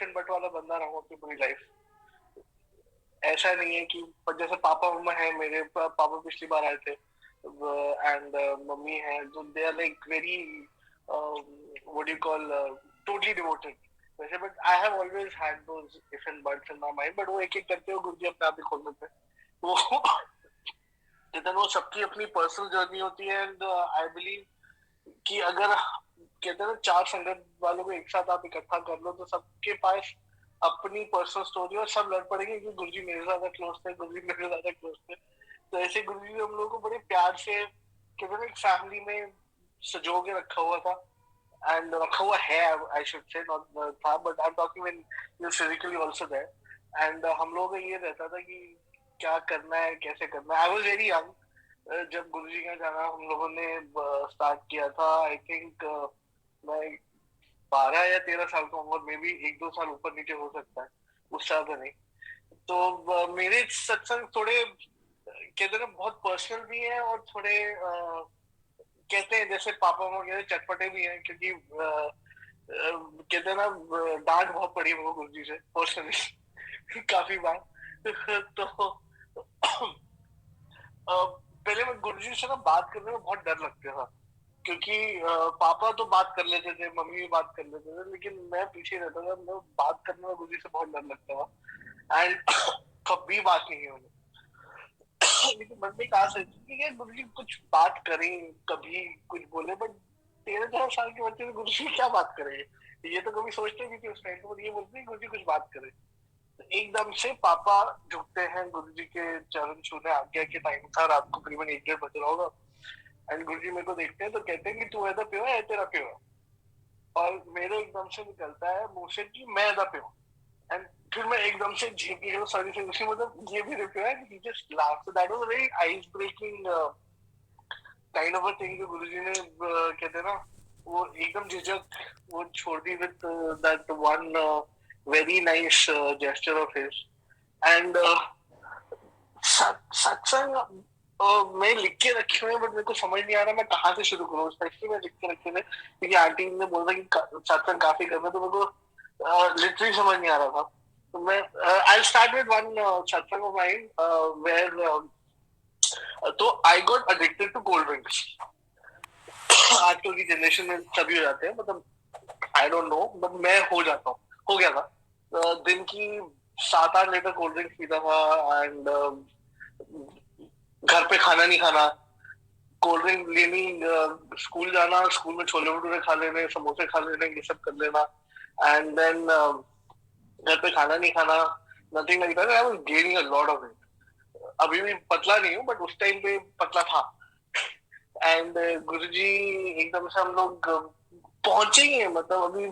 But वाला बंदा रहा हूँ अपनी पूरी लाइफ। ऐसा नहीं है कि जैसे पापा मम्मा है मेरे, पापा पिछली बार आए थे एंड मम्मी है, जो they are like very what you call totally devoted वैसे। But I have always had those if and buts in my mind, but वो एक एक करते हुए गुरुजी अपने आप ही खोल देते हैं। वो इधर वो सबकी अपनी पर्सनल जर्नी होती है एंड आई बिलीव कि अगर कहते हैं ना चार संगत वालों को एक साथ आप इकट्ठा कर लो तो सबके पास अपनी पर्सनल स्टोरी और सब लड़ पड़ेंगे कि गुरुजी मेरे ज्यादा क्लोज थे, गुरुजी मेरे ज्यादा क्लोज थे। तो ऐसे गुरुजी ने हम लोगों को बड़े प्यार से कहते हैं ना एक फैमिली में सजो के रखा हुआ था एंड रखा हुआ है, आई शुड से नॉट था, but I am talking when you physically also there. And हम लोगों का ये रहता था कि क्या करना है कैसे करना है। आई वाज वेरी यंग जब गुरुजी का जाना हम लोगों ने स्टार्ट किया था। आई थिंक मैं 12 या 13 साल का हूँ, और मे बी 1-2 साल ऊपर नीचे हो सकता है, उस ज्यादा नहीं। तो मेरे सत्संग थोड़े कहते हैं ना बहुत पर्सनल भी है और थोड़े कहते हैं जैसे पापा मम्मा कहते हैं चटपटे भी हैं, क्योंकि कहते हैं ना डांट बहुत पड़ी है गुरु जी से पर्सनली काफी बार। तो पहले मैं गुरुजी से ना बात करने में बहुत डर लगता था, क्योंकि पापा तो बात कर लेते थे, मम्मी भी बात कर लेते थे, लेकिन मैं पीछे रहता था। मैं बात करने में गुरुजी से बहुत डर लगता था एंड कभी बात नहीं है उन्हें। लेकिन मन में कहा से ठीक है गुरुजी कुछ बात करें, कभी कुछ बोले, बट 13-14 साल के बच्चे से गुरुजी क्या बात करेंगे, ये तो कभी सोचते भी थे उस टाइम पर। ये बोलते हैं गुरुजी कुछ बात करें, एकदम से पापा झुकते हैं गुरुजी के चरण छूने। आज्ञा के टाइम था, रात को करीबन 1-1:30 बज रहा होगा, एंड गुरुजी मेरे को देखते हैं तो कहते हैं कि तू ऐसा प्यो है, तेरा प्यो है। और मेरे एकदम से निकलता है मुंह से कि मैं ऐसा प्यो। एंड फिर मैं एकदम से झेप के सॉरी से उसी मतलब ये भी प्यो है, he just laugh. So that was very ice breaking kind of a thing जो गुरुजी ने कहते हैं ना वो एकदम झिझक वो छोड़ दी with that one very nice gesture of his. And satsang मैं लिख के रखे हुए, बट मेरे को समझ नहीं आ रहा मैं कहाँ से शुरू करूँ। स्पेशली मैं लिख के रखे थे क्योंकि आंटी ने बोला कि सत्संग काफी करना, तो मेरे को लिटरली समझ नहीं आ रहा था। तो मैं I start with one satsang of mine where तो I got addicted to cold drinks. आजकल की जनरेशन में सभी हो जाते हैं, मतलब आई डोंट नो, बट मैं हो जाता हूँ, हो गया था। दिन की 7-8 लीटर कोल्ड ड्रिंक पीता था एंड घर पे खाना नहीं खाना, कोल्ड ड्रिंक लेनी, स्कूल जाना, स्कूल में छोले भटूरे खा लेने, समोसे खा लेने, ये सब कर लेना। एंड देन घर पे खाना नहीं खाना, nothing like that. I was gaining a lot of it. अभी भी पतला नहीं हूँ, बट उस टाइम पे पतला था। एंड गुरुजी एकदम से हम लोग पहुंचे ही हैं, मतलब अभी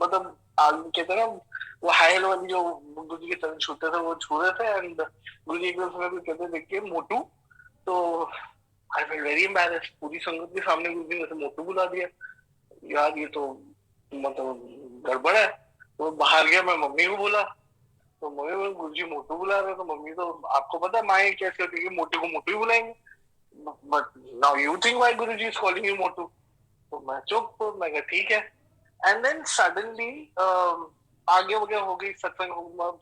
मतलब कहते हैं ना वो हाई हेलो वाली जो गुरुजी के चरण छूते थे वो छू रहे थे। एंड गुरुजी एकदम से मेरे को कहते देख के मोटू, तो आई फेल वेरी एम्बैरेस्ड। पूरी संगत के सामने गुरुजी ने मोटू बुला दिया, यार ये तो मतलब गड़बड़ है। तो बाहर गया, मैं मम्मी को बोला, तो मम्मी बोला गुरुजी मोटू बुला रहे। तो मम्मी तो आपको पता है माँ कैसे होती है, मोटू को मोटू ही बुलाएंगे, but now you think why Guruji is calling you Motu. तो मैं चुप, तो मैं कहा ठीक है। एंड देन सडनली आगे वगैरह हो गई, सत्संग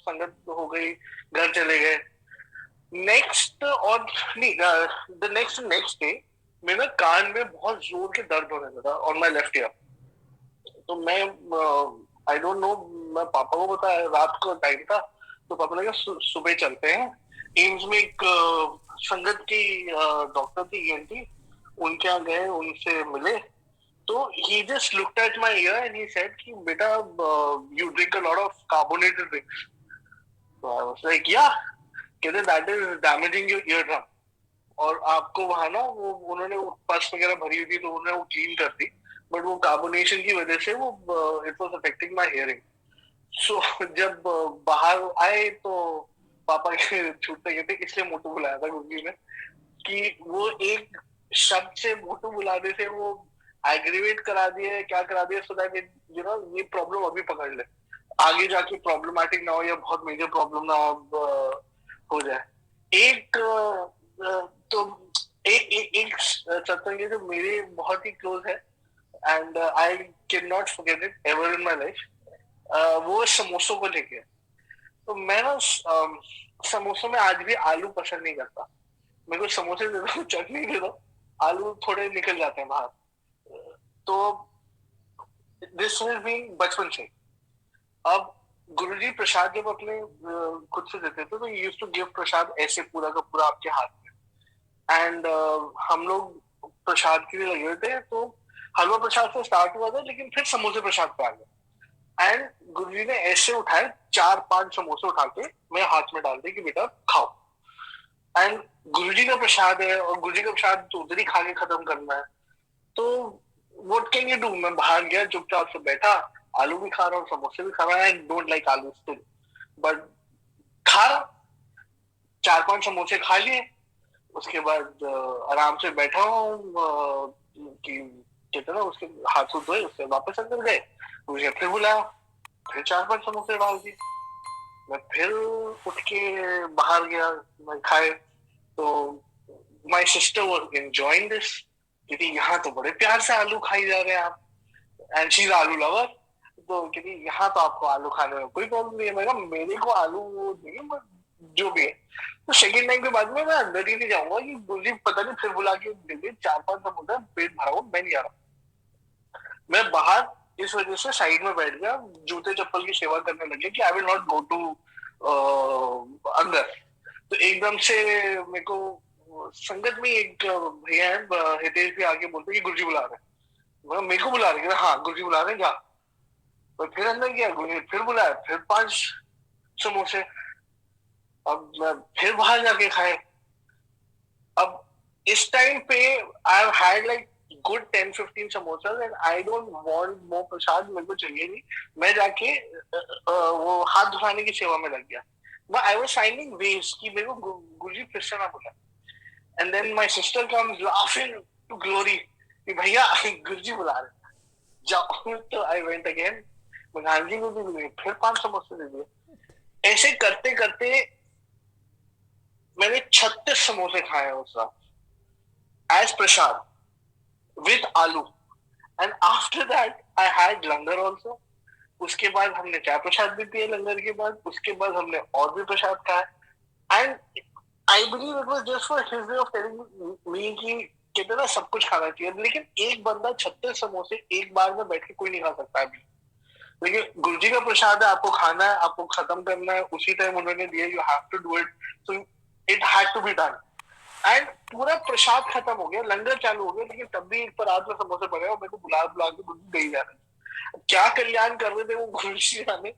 संगत हो गई, घर चले गए। नेक्स्ट और नहीं द नेक्स्ट डे मेरे कान में बहुत जोर के दर्द होने लगा ऑन माय लेफ्ट ईयर। तो मैं आई डोंट नो, मैं पापा को बताया, रात को टाइम था, तो पापा ने कहा सुबह चलते हैं एम्स में। एक संगत की डॉक्टर थी ईएनटी, उनके यहाँ गए, उनसे मिले। तो he just looked at my ear and he said कि बेटा you drink a lot of carbonated drinks. So I was like yeah, कहते that is damaging your eardrum। और आपको वहां ना वो उन्होंने पस वगैरह भरी हुई थी तो उन्होंने वो क्लीन कर दी, बट वो कार्बोनेशन की वजह से वो it was affecting my hearing. So जब बाहर आए तो पापा के छूटते कहते इसलिए मोटू बुलाया था गुरुजी ने, कि वो एक शब्द से मोटू बुलाने से वो एग्रीवेट करा दिए, क्या करा दिया, सो दैट यू नो ये प्रॉब्लम अभी पकड़ ले, आगे जाके प्रॉब्लमैटिक ना हो या बहुत मेजर प्रॉब्लम ना हो जाए। एक तो एक सत्संग है जो मेरे बहुत ही क्लोज है and I can not forget it ever in my life. वो समोसों को लेके। तो मैं ना समोसों में आज भी आलू पसंद नहीं करता। मेरे को समोसे दे दो, चटनी दे दो, आलू थोड़े निकल जाते हैं बाहर। तो दिस इज बीइंग बचपन से। अब गुरुजी प्रसाद जब अपने खुद से देते थे तो यूज टू गिव प्रसाद ऐसे पूरा का पूरा आपके हाथ में। एंड हम लोग प्रसाद के लिए लगे हुए थे, तो हलवा प्रसाद से स्टार्ट हुआ था, लेकिन फिर समोसे प्रसाद पे आ गया। एंड गुरुजी ने ऐसे उठाए 4-5 समोसे उठा के मेरे हाथ में डाल दिए कि बेटा खाओ। एंड गुरुजी का प्रसाद है, और गुरुजी का प्रसाद तो उधर ही खा के खत्म करना है। तो व्हाट कैन यू डू? मैं बाहर गया, चुपचाप से बैठा, आलू भी खा रहा हूँ, समोसे भी खा रहा हूँ। आई डोंट लाइक आलू स्टिल, बट खा रहा। 4-5 समोसे खा लिए, उसके बाद आराम से बैठा हूँ कि कहते ना, उसके हाथ धोए, उससे वापस अंदर गए, मुझे फिर बुलाया, फिर 4-5 समोसे डाल दिए। मैं फिर उठ के बाहर गया, मैं खाए। तो my sister was enjoying this, क्योंकि यहाँ तो बड़े प्यार से आलू खाई जा रहे हैं आप, एंड शी इज आलू लवर। तो क्योंकि यहाँ तो आपको आलू खाने में कोई प्रॉब्लम नहीं है। मैं कहा मेरे को आलू नहीं, जो भी है। तो सेकेंड टाइम के बाद में मैं अंदर ही नहीं जाऊंगा कि मुझे पता नहीं फिर बुला के दे दे 4-5 समोसा, पेट भरा हुआ, मैं नहीं आ रहा। मैं बाहर इस वजह से साइड में बैठ गया, जूते चप्पल की सेवा करने लगे कि I will not go to अंदर। तो एकदम से मेरे को संगत में एक भैया है हितेश भी, आगे बोलते कि गुरुजी बुला रहे हैं। मैं मेरे को बुला रहे हैं, हाँ गुरुजी बुला रहे हैं, जा। मैं फिर अंदर गया, गुरुजी फिर बुलाया, फिर 5 समोसे। अब मैं फिर बाहर जाके खाए। अब इस टाइम पे I have had like good 10-15 samosa, and I don't want more prasad, मेरे को चाहिए नहीं। मैं जाके वो हाथ धुलाने की सेवा में लग गया। मैं आई वाज फाइंडिंग वेज कि मेरे को गुरुजी फिर से ना बुला। And then my sister comes laughing to glory कि भैया गुरुजी बुला रहे, जाओ। तो आई वेंट अगेन, मैं गांधी को भी मिली, फिर 5 समोसे दे दिए। ऐसे करते करते मैंने 36 समोसे खाए उस रात एज प्रसाद विद आलू। And after that I had langar also. उसके बाद हमने चाय प्रसाद भी पिए लंगर के बाद, उसके बाद हमने और भी प्रसाद खाया। And I believe it was just for his way of telling me कि कहते ना सब कुछ खाना चाहिए, लेकिन एक बंदा 36 समोसे एक बार में बैठ के कोई नहीं खा सकता अभी। लेकिन गुरुजी का प्रसाद है, आपको खाना है, आपको खत्म करना है, उसी टाइम उन्होंने दिया, you have to do it, so it had to be done. And पूरा प्रसाद खत्म हो गया, लंगर चालू हो गया, लेकिन तब भी एक पर रात में समोसे पड़े और मेरे को बुला बुला के गुरुजी दे जा रहे। क्या कल्याण कर रहे थे वो गुरुजी ने,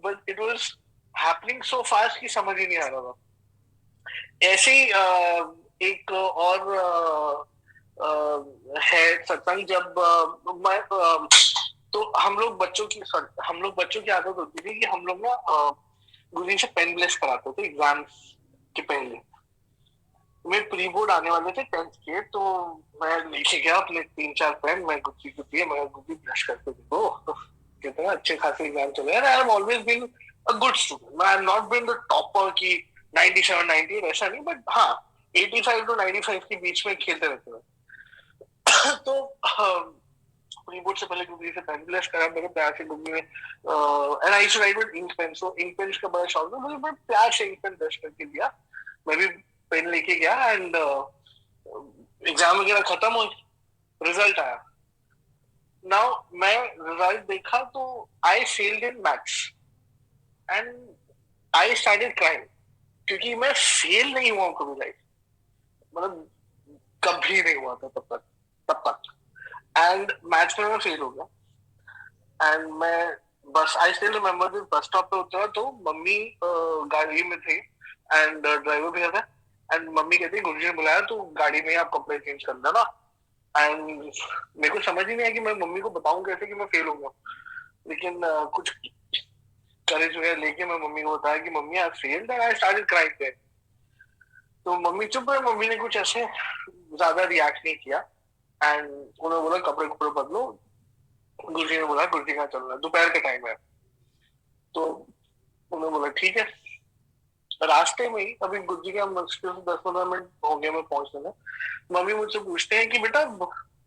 but it was happening so fast कि समझ ही नहीं आ रहा था। ऐसे ही एक और है सत्संग, जब मैं तो हम लोग बच्चों की आदत होती थी कि हम लोग ना गुरुजी से पेन ब्लेस कराते थे एग्जाम्स के पहले। मैं प्री बोर्ड आने वाले थे 10th के, तो मैं लेके गया अपने 3-4 पेन, मैं गुरुजी को दिए, मैं गुरुजी ब्रश करके देखो कितना अच्छे खासे एग्जाम चले। I have always been a good student, I have not been the topper की 97 98 ऐसा नहीं, बट हाँ 85 to 95 के बीच में खेलते रहते हैं। तो प्री बोर्ड से पहले गुरुजी से पेन ब्लेस करा, मेरे प्यार से गुरुजी ने and I used to write with ink pen, so ink pen का बड़ा शौक था मुझे, बड़े प्यार से इंक पेन ब्रश करके दिया। मैं भी पेन लेके गया, एंड एग्जाम वगैरह खत्म हो, रिजल्ट आया। नाउ मैं रिजल्ट देखा तो I failed in maths, and I started crying, क्योंकि मैं फेल नहीं हुआ कभी लाइफ, मतलब कभी नहीं हुआ था तब तक। एंड मैथ्स में मैं फेल हो गया। एंड मैं बस I still remember this, bus stop पे उतरा तो मम्मी गाड़ी में थी, एंड ड्राइवर भैया था, एंड मम्मी कहती गुरुजी ने बुलाया तो गाड़ी में आप कपड़े चेंज कर देना। एंड मेरे को समझ ही नहीं आया कि मैं मम्मी को बताऊं कैसे कि मैं फेल हो गया, लेकिन कुछ करेज वगैरह लेके मैं मम्मी को बताया कि mummy I failed, and I started crying there. तो मम्मी चुप है, मम्मी ने कुछ ऐसे ज्यादा रिएक्ट नहीं किया, एंड उन्होंने बोला कपड़े कपड़े बदलो, गुरुजी ने बोला गुरुजी कहाँ चल रहा है, दोपहर का टाइम है। तो उन्होंने बोला ठीक है। रास्ते में ही अभी गुरुजी का मुश्किल से 10-15 मिनट हो गए मैं पहुंचने में, मम्मी मुझसे पूछते हैं कि बेटा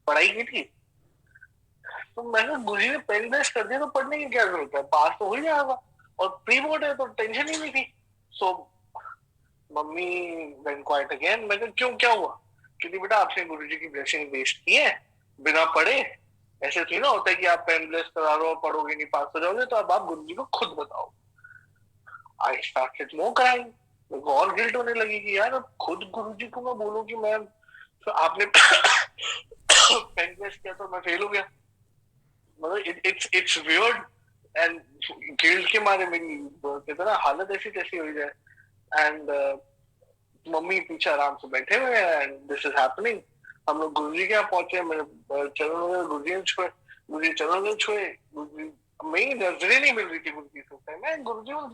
पढ़ाई की थी। तो मैंने गुरुजी ने पेन ब्लेस कर दिया तो पढ़ने की क्या जरूरत है, पास तो हो ही जाएगा, और प्री बोर्ड है तो टेंशन ही नहीं थी। So mummy went quite again. मैं क्यों, क्या हुआ? क्योंकि बेटा आपने गुरुजी की ब्लेसिंग वेस्ट की है बिना पढ़े। ऐसे थोड़ी ना होता है कि आप पेन ब्लेस करा रहे हो, पढ़ोगे नहीं, पास हो जाओगे, तो अब आप गुरुजी को खुद बताओ। I started more crying. मेरे को और गिल्ट होने लगी कि यार अब खुद गुरुजी को मैं बोलूं कि मैं, तो आपने पेन ब्लेस किया तो मैं फेल हो गया। मतलब इट्स वियर्ड, एंड गिल्ट के मारे मेरी कहते ना हालत ऐसी तैसी हो जाए। एंड मम्मी पीछे आराम से बैठे हुए हैं एंड दिस इज हैपनिंग। हम लोग गुरुजी के यहाँ पहुंचे, मेरे चरणों में गुरुजी ने छुए, गुरुजी चरणों में छुए, गुरुजी, मेरी नजरें नहीं मिल रही थी गुरुजी से उस टाइम में। Guruji was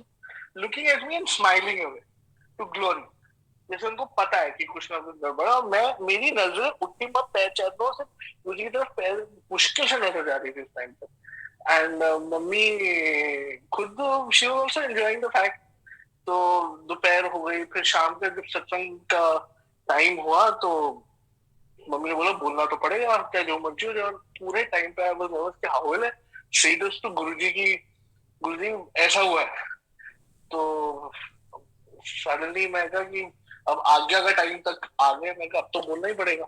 looking at me and smiling away to glory, जैसे उनको पता है कि कुछ ना कुछ गड़बड़ है। और मैं, मेरी नजरें उठनी मत पैरों से गुरुजी की तरफ पैर मुश्किल से नजर जा रही थी इस टाइम पर। एंड मम्मी खुद she was also enjoying the fact. तो दोपहर हो गई, फिर शाम का जब सत्संग का टाइम हुआ तो मम्मी ने बोला बोलना तो पड़ेगा, क्या जो मर्जी हो जाए। पूरे टाइम पे क्या हाल है, सीधस तो गुरुजी की, गुरुजी ऐसा हुआ है। तो सडनली मैं कहा कि अब आज्ञा का टाइम तक आ गए, मैं कहा अब तो बोलना ही पड़ेगा।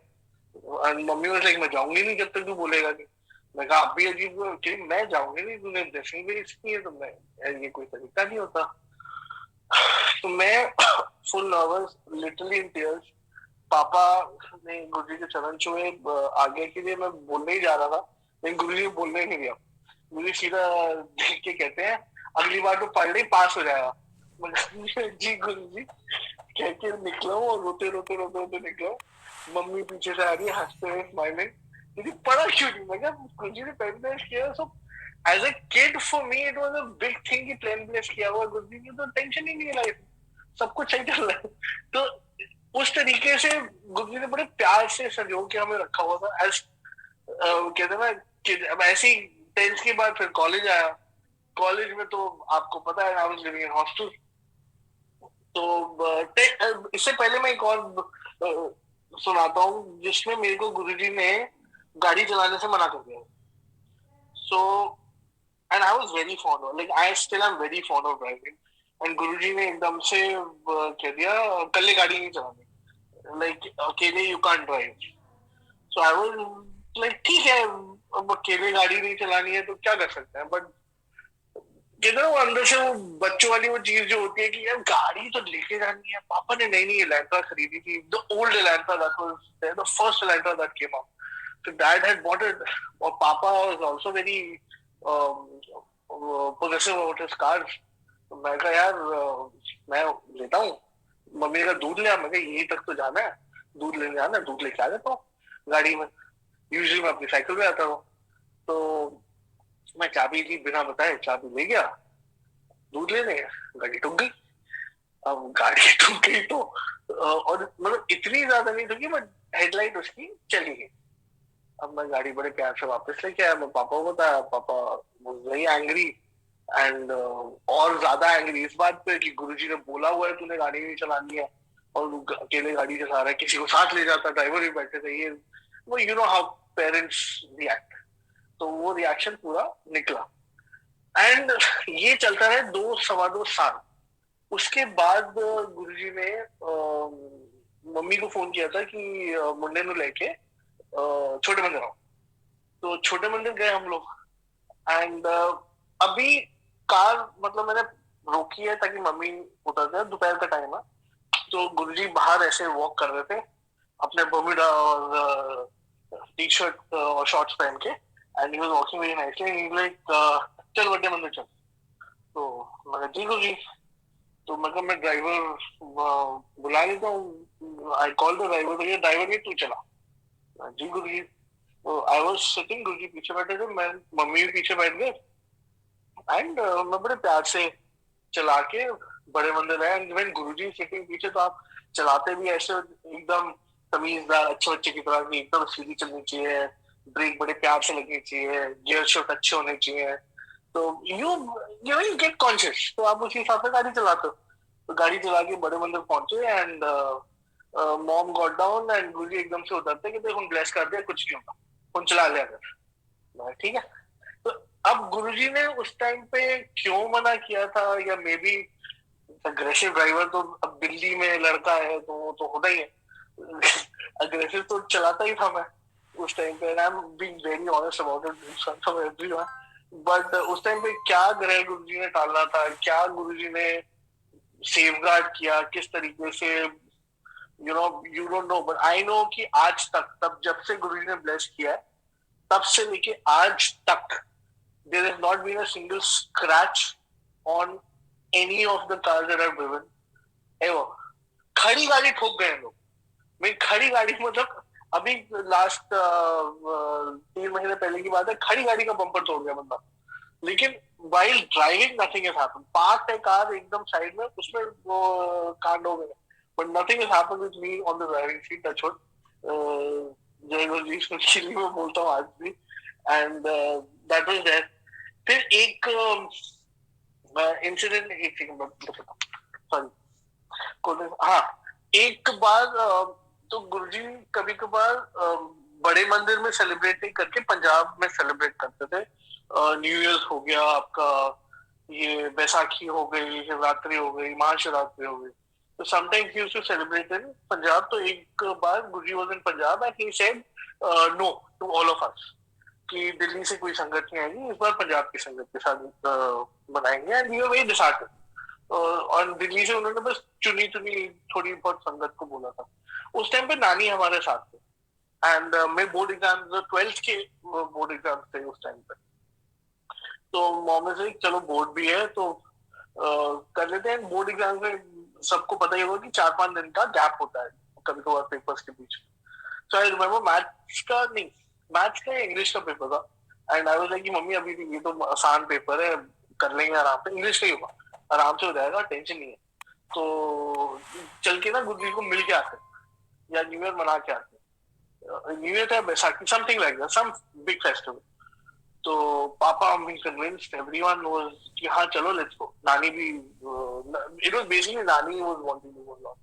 मम्मी वाज लाइक मैं जाऊंगी नहीं जब तक तू बोलेगा नहीं। मैं कहा अब भी अजीब कि मैं जाऊंगी नहीं, तूने ब्लेसिंग भी इसकी है तो मैं, ये कोई तरीका नहीं होता। तो मैं full nervous, literally in tears, पापा ने गुरुजी के चरण छुए आगे के लिए, मैं बोलने ही जा रहा था लेकिन गुरुजी ने बोलने ही नहीं दिया। मुझे सीधा देख के कहते हैं अगली बार तो पढ़ ही पास हो जाएगा। जी गुरुजी कह के निकला हूँ, और रोते रोते रोते रोते निकला हूँ। मम्मी पीछे से आ रही है हंसते हुए स्माइलिंग, दीदी पढ़ा क्यों नहीं? मैं गुरुजी ने पेन ब्लेस किया। So as a kid for me it was a big thing कि पेन ब्लेस किया हुआ गुरुजी की, तो टेंशन ही नहीं है लाइफ, सब कुछ सही चल रहा है। तो उस तरीके से गुरुजी ने बड़े प्यार से संजो के हमें रखा हुआ था। एज कहते ना कि अब ऐसी 10th के बाद फिर कॉलेज आया। कॉलेज में तो आपको पता है I was living in hostel. तो इससे पहले मैं एक और सुनाता हूँ जिसमें मेरे को गुरुजी ने गाड़ी चलाने से मना कर दिया। So and I was very fond of, like I still am very fond of driving. And Guruji ने एकदम से कह दिया कल ये गाड़ी नहीं चलानी, लाइक अकेले you can't drive. So I was like ठीक है, अब अकेले गाड़ी नहीं चलानी है तो क्या कर सकते हैं। बट कहते वो अंदर से वो बच्चों वाली वो चीज जो होती है कि यार गाड़ी तो लेके जानी है। पापा ने नई नई एलेंट्रा खरीदी थी, the old Elantra that was the first Elantra that came out. So dad had bought it, और पापा was also very possessive about his cars. तो मैं कहा यार मैं लेता हूँ। मम्मी का दूध ले आ, मैं कहा यहीं तक तो जाना है, दूध लेने जाना है, दूध लेके आ जाता हूँ गाड़ी में। यूजुअली मैं अपनी साइकिल पे आता हूँ। तो मैं चाबी ली बिना बताए, चाबी ले गया दूध लेने, गाड़ी ठुक गई। अब गाड़ी ठुक गई तो और मतलब इतनी ज्यादा नहीं ठुकी बट हेडलाइट उसकी चली गई। अब मैं गाड़ी बड़े प्यार से वापस लेके आया, मैं पापा को बताया, पापा वही एंग्री। एंड और ज्यादा एंग्री इस बात पे कि गुरुजी ने बोला हुआ है तूने गाड़ी नहीं चलानी है, और अकेले गाड़ी चला रहा है, किसी को साथ ले जाता, ड्राइवर भी बैठे थे। ये वो you know how parents react. तो वो रिएक्शन पूरा निकला। एंड ये चलता रहे 2 सवा 2 साल। उसके बाद गुरुजी ने मम्मी को फोन किया था कि मुंडे को लेके छोटे मंदिर आओ। तो छोटे मंदिर गए हम लोग। एंड अभी कार मतलब मैंने रोकी है ताकि मम्मी उतर जाए, दोपहर का टाइम है। तो गुरुजी बाहर ऐसे वॉक कर रहे थे अपने बर्मुडा और टी शर्ट और शॉर्ट्स पहन के। And he was walking very nicely and like चल बड़े मंदिर चल। तो मैं जी गुरुजी। तो मतलब मैं ड्राइवर बुला लेता हूँ, आई कॉल द ड्राइवर, भैया ड्राइवर नहीं तू चला। जी गुरुजी। तो आई वाज सिटिंग, गुरुजी पीछे बैठे थे, मैं मम्मी भी पीछे बैठ गए। एंड मैं बड़े प्यार से चला के बड़े मंदिर आए। एंड व्हेन गुरुजी सिटिंग पीछे तो आप चलाते भी ऐसे एकदम तमीजदार अच्छे बच्चे की तरह, एकदम सीधी चलनी चाहिए, ब्रेक बड़े प्यार से लगनी चाहिए, गियर शिफ्ट अच्छे होने चाहिए। तो यू गेट कॉन्शियस, तो आप उसी हिसाब से गाड़ी चलाते हो। तो गाड़ी चला के बड़े मंदिर पहुंचे। And mom got down and Guruji एकदम से उतरते कि देख ब्लेस कर दिया, कुछ नहीं होगा, चला लिया कर। ठीक है। तो अब गुरुजी ने उस टाइम पे क्यों मना किया था, या मे बी अग्रेसिव ड्राइवर तो अब दिल्ली में लड़का है तो वो तो होता ही है। अग्रेसिव तो चलाता ही था मैं उस टाइम पे, I am being very honest about it in front of everyone. But उस टाइम पे क्या ग्रह गुरुजी ने टालना था, क्या गुरुजी ने सेफगार्ड किया, किस तरीके से, you don't know, but I know कि आज तक, तब जब से गुरुजी ने ब्लेस किया है, तब से लेके आज तक there has not been a single scratch on any of the cars that I've driven ever. खड़ी गाड़ी ठोक गए लोग। मैं खड़ी गाड़ी मतलब अभी लास्ट 3 महीने पहले की बात है, खड़ी गाड़ी का बम्पर तोड़ गया बंदा। लेकिन while driving nothing has happened. Park है कार एकदम साइड में, उसमें वो कांड हो गए, but nothing has happened with me on the driving seat. That's what जय गुरु जी के लिए मैं बोलता हूँ आज भी। And that was there. फिर एक इंसिडेंट, एक सेकंड बताता हूँ, सॉरी। हाँ, एक बार तो गुरुजी कभी कभार बड़े मंदिर में सेलिब्रेट नहीं करके पंजाब में सेलिब्रेट करते थे। न्यू ईयर हो गया आपका, ये बैसाखी हो गई, शिवरात्रि हो गई, महाशिवरात्रि हो गई, तो sometimes he used to celebrate in Punjab. तो एक बार Guruji was in Punjab and he said no to all of us कि दिल्ली से कोई संगत नहीं आएगी, इस बार पंजाब की संगत के साथ बनाएंगे। And we were very disheartened. और दिल्ली से उन्होंने बस चुनी चुनी थोड़ी बहुत संगत को बोला था। उस टाइम पे नानी हमारे साथ थे, एंड मैं बोर्ड एग्जाम, 12th के बोर्ड एग्जाम थे उस टाइम पे। तो मॉम से चलो बोर्ड भी है तो कर लेते हैं। बोर्ड एग्जाम में सबको पता ही होगा कि 4-5 दिन का गैप होता है कभी कभार पेपर्स के बीच। सो आई रिमेम्बर मैथ्स का नहीं, मैथ्स का इंग्लिश का पेपर था। एंड आई वाज लाइक कि मम्मी अभी भी ये तो आसान पेपर है, कर लेंगे आराम से, इंग्लिश का ही होगा, आराम से हो जाएगा, टेंशन नहीं है। तो चल के ना गुरुजी को मिल के आते या न्यू ईयर मना के आते, न्यू ईयर था, Baisakhi, something like that, some big festival. तो papa mummy convinced, everyone was कि हाँ चलो लेट्स गो। नानी भी, इट वाज बेसिकली नानी वाज वांटिंग टू गो।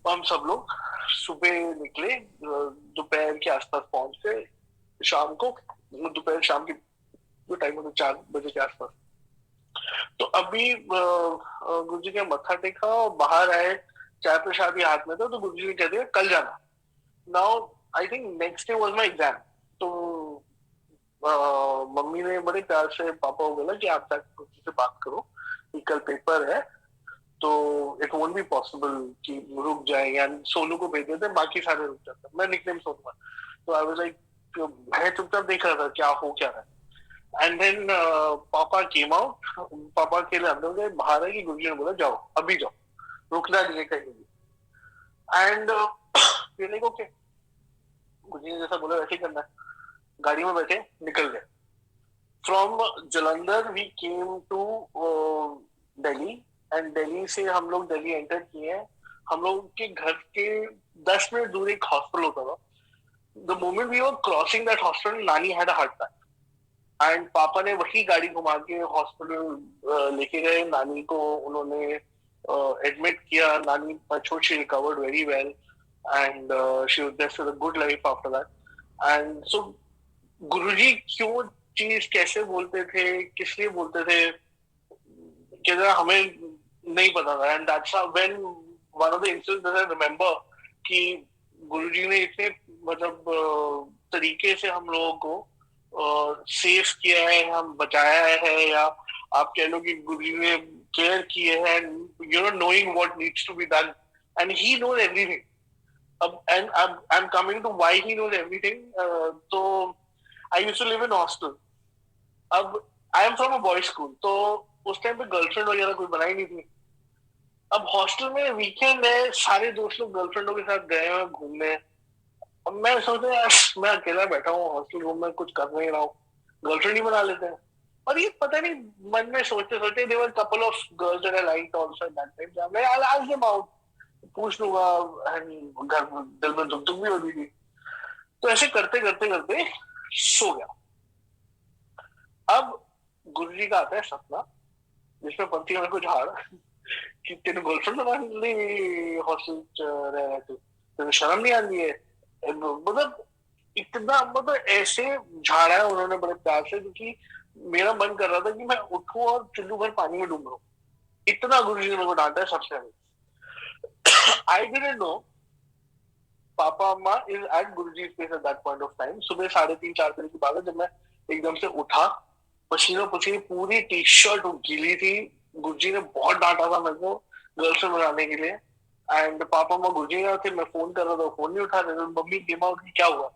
हम सब लोग सुबह निकले, दोपहर के आसपास पहुंच गए, शाम को, दोपहर शाम की जो टाइम होता 4 बजे के आसपास। तो अभी गुरुजी ने मत्था टेका और बाहर आए, चाय प्रसाद भी हाथ में था, तो गुरुजी ने कह दिया कल जाना। Now I think next day was my exam. तो मम्मी ने बड़े प्यार से पापा को बोला कि आप जाकर गुरुजी से बात करो कि कल पेपर है, तो इट वोंट बी पॉसिबल कि रुक जाए, या सोनू को भेज देते, बाकी सारे रुक जाते। मैं निकनेम सोनू। तो आई वाज लाइक, मैं चुपचाप देख रहा था क्या हो क्या रहा है। एंड देन पापा केम आउट, पापा के लिए अंदर गए, बाहर है कि गुरुजी ने बोला जाओ अभी जाओ, रुकना नहीं है कहीं भी। एंड लाइक ओके, गुरुजी ने जैसा बोला वैसे ही करना है। गाड़ी में बैठे निकल गए। From Jalandhar we came to Delhi, and Delhi से हम लोग दिल्ली एंटर किए। हम लोग के घर के 10 मिनट दूर एक हॉस्पिटल होता था। The moment we were crossing that hospital, Nani had a heart attack. And papa ने वही गाड़ी घुमा के हॉस्पिटल लेके गए। नानी को उन्होंने एडमिट किया। नानी छोट she recovered very well, and she was there for a good life after that. And so Guruji क्यों चीज कैसे बोलते थे, किस लिए बोलते थे, क्या हमें नहीं पता था। And that's when one of the incidents that I remember कि गुरुजी ने इतने मतलब तरीके से हम लोगों को सेफ किया है, हम बचाया है, या आप कह लो कि गुरुजी ने केयर किए है, you know, knowing what needs to be done, and he knows everything. अब and I am coming to why he knows everything. तो I used to live in hostel. अब I am from a boys school, तो उस time पे girlfriend वगैरह कोई बनाई नहीं थी। अब हॉस्टल में वीकेंड है, सारे दोस्त लोग गर्लफ्रेंडों के साथ गए हैं घूमने। अब मैं सोच रहा यार, मैं अकेला बैठा हूँ हॉस्टल रूम में, कुछ कर नहीं रहा हूँ, गर्लफ्रेंड ही बना लेते हैं। और ये पता नहीं मन में सोचते सोचते there couple of girls that I liked also at that time. मैं आई आस्क देम आउट, पूछ लूंगा, घर में दिल में दुख दुख भी होती थी। तो ऐसे करते करते करते सो गया। अब गुरुजी का आता है सपना, जिसमें पंथी में कुछ हार कि तेरे गर्लफ्रेंड बना ली हॉस्टल रह रहे थे, तेरे शर्म नहीं आती है। मतलब इतना मतलब ऐसे झाड़ा है उन्होंने बड़े प्यार से, क्योंकि मेरा मन कर रहा था कि मैं उठूं और चुल्लू भर पानी में डूब रहा हूँ। इतना गुरुजी ने मेरे को डांटा है सबसे पहले। आई डिडंट नो पापा अम्मा is at Guruji place at that point of time. सुबह 3:30-4 बजे की बात है, जब मैं एकदम से उठा, पसीनों पसीने, पूरी टी शर्ट गीली थी। गुरुजी ने बहुत डांटा था मेरे को गर्लफ्रेंड बनाने के लिए। एंड पापा अम्मा गुरुजी ना थे, मैं फोन कर रहा था, फोन नहीं उठा रहे थे। मम्मी गेमा उठी, क्या हुआ?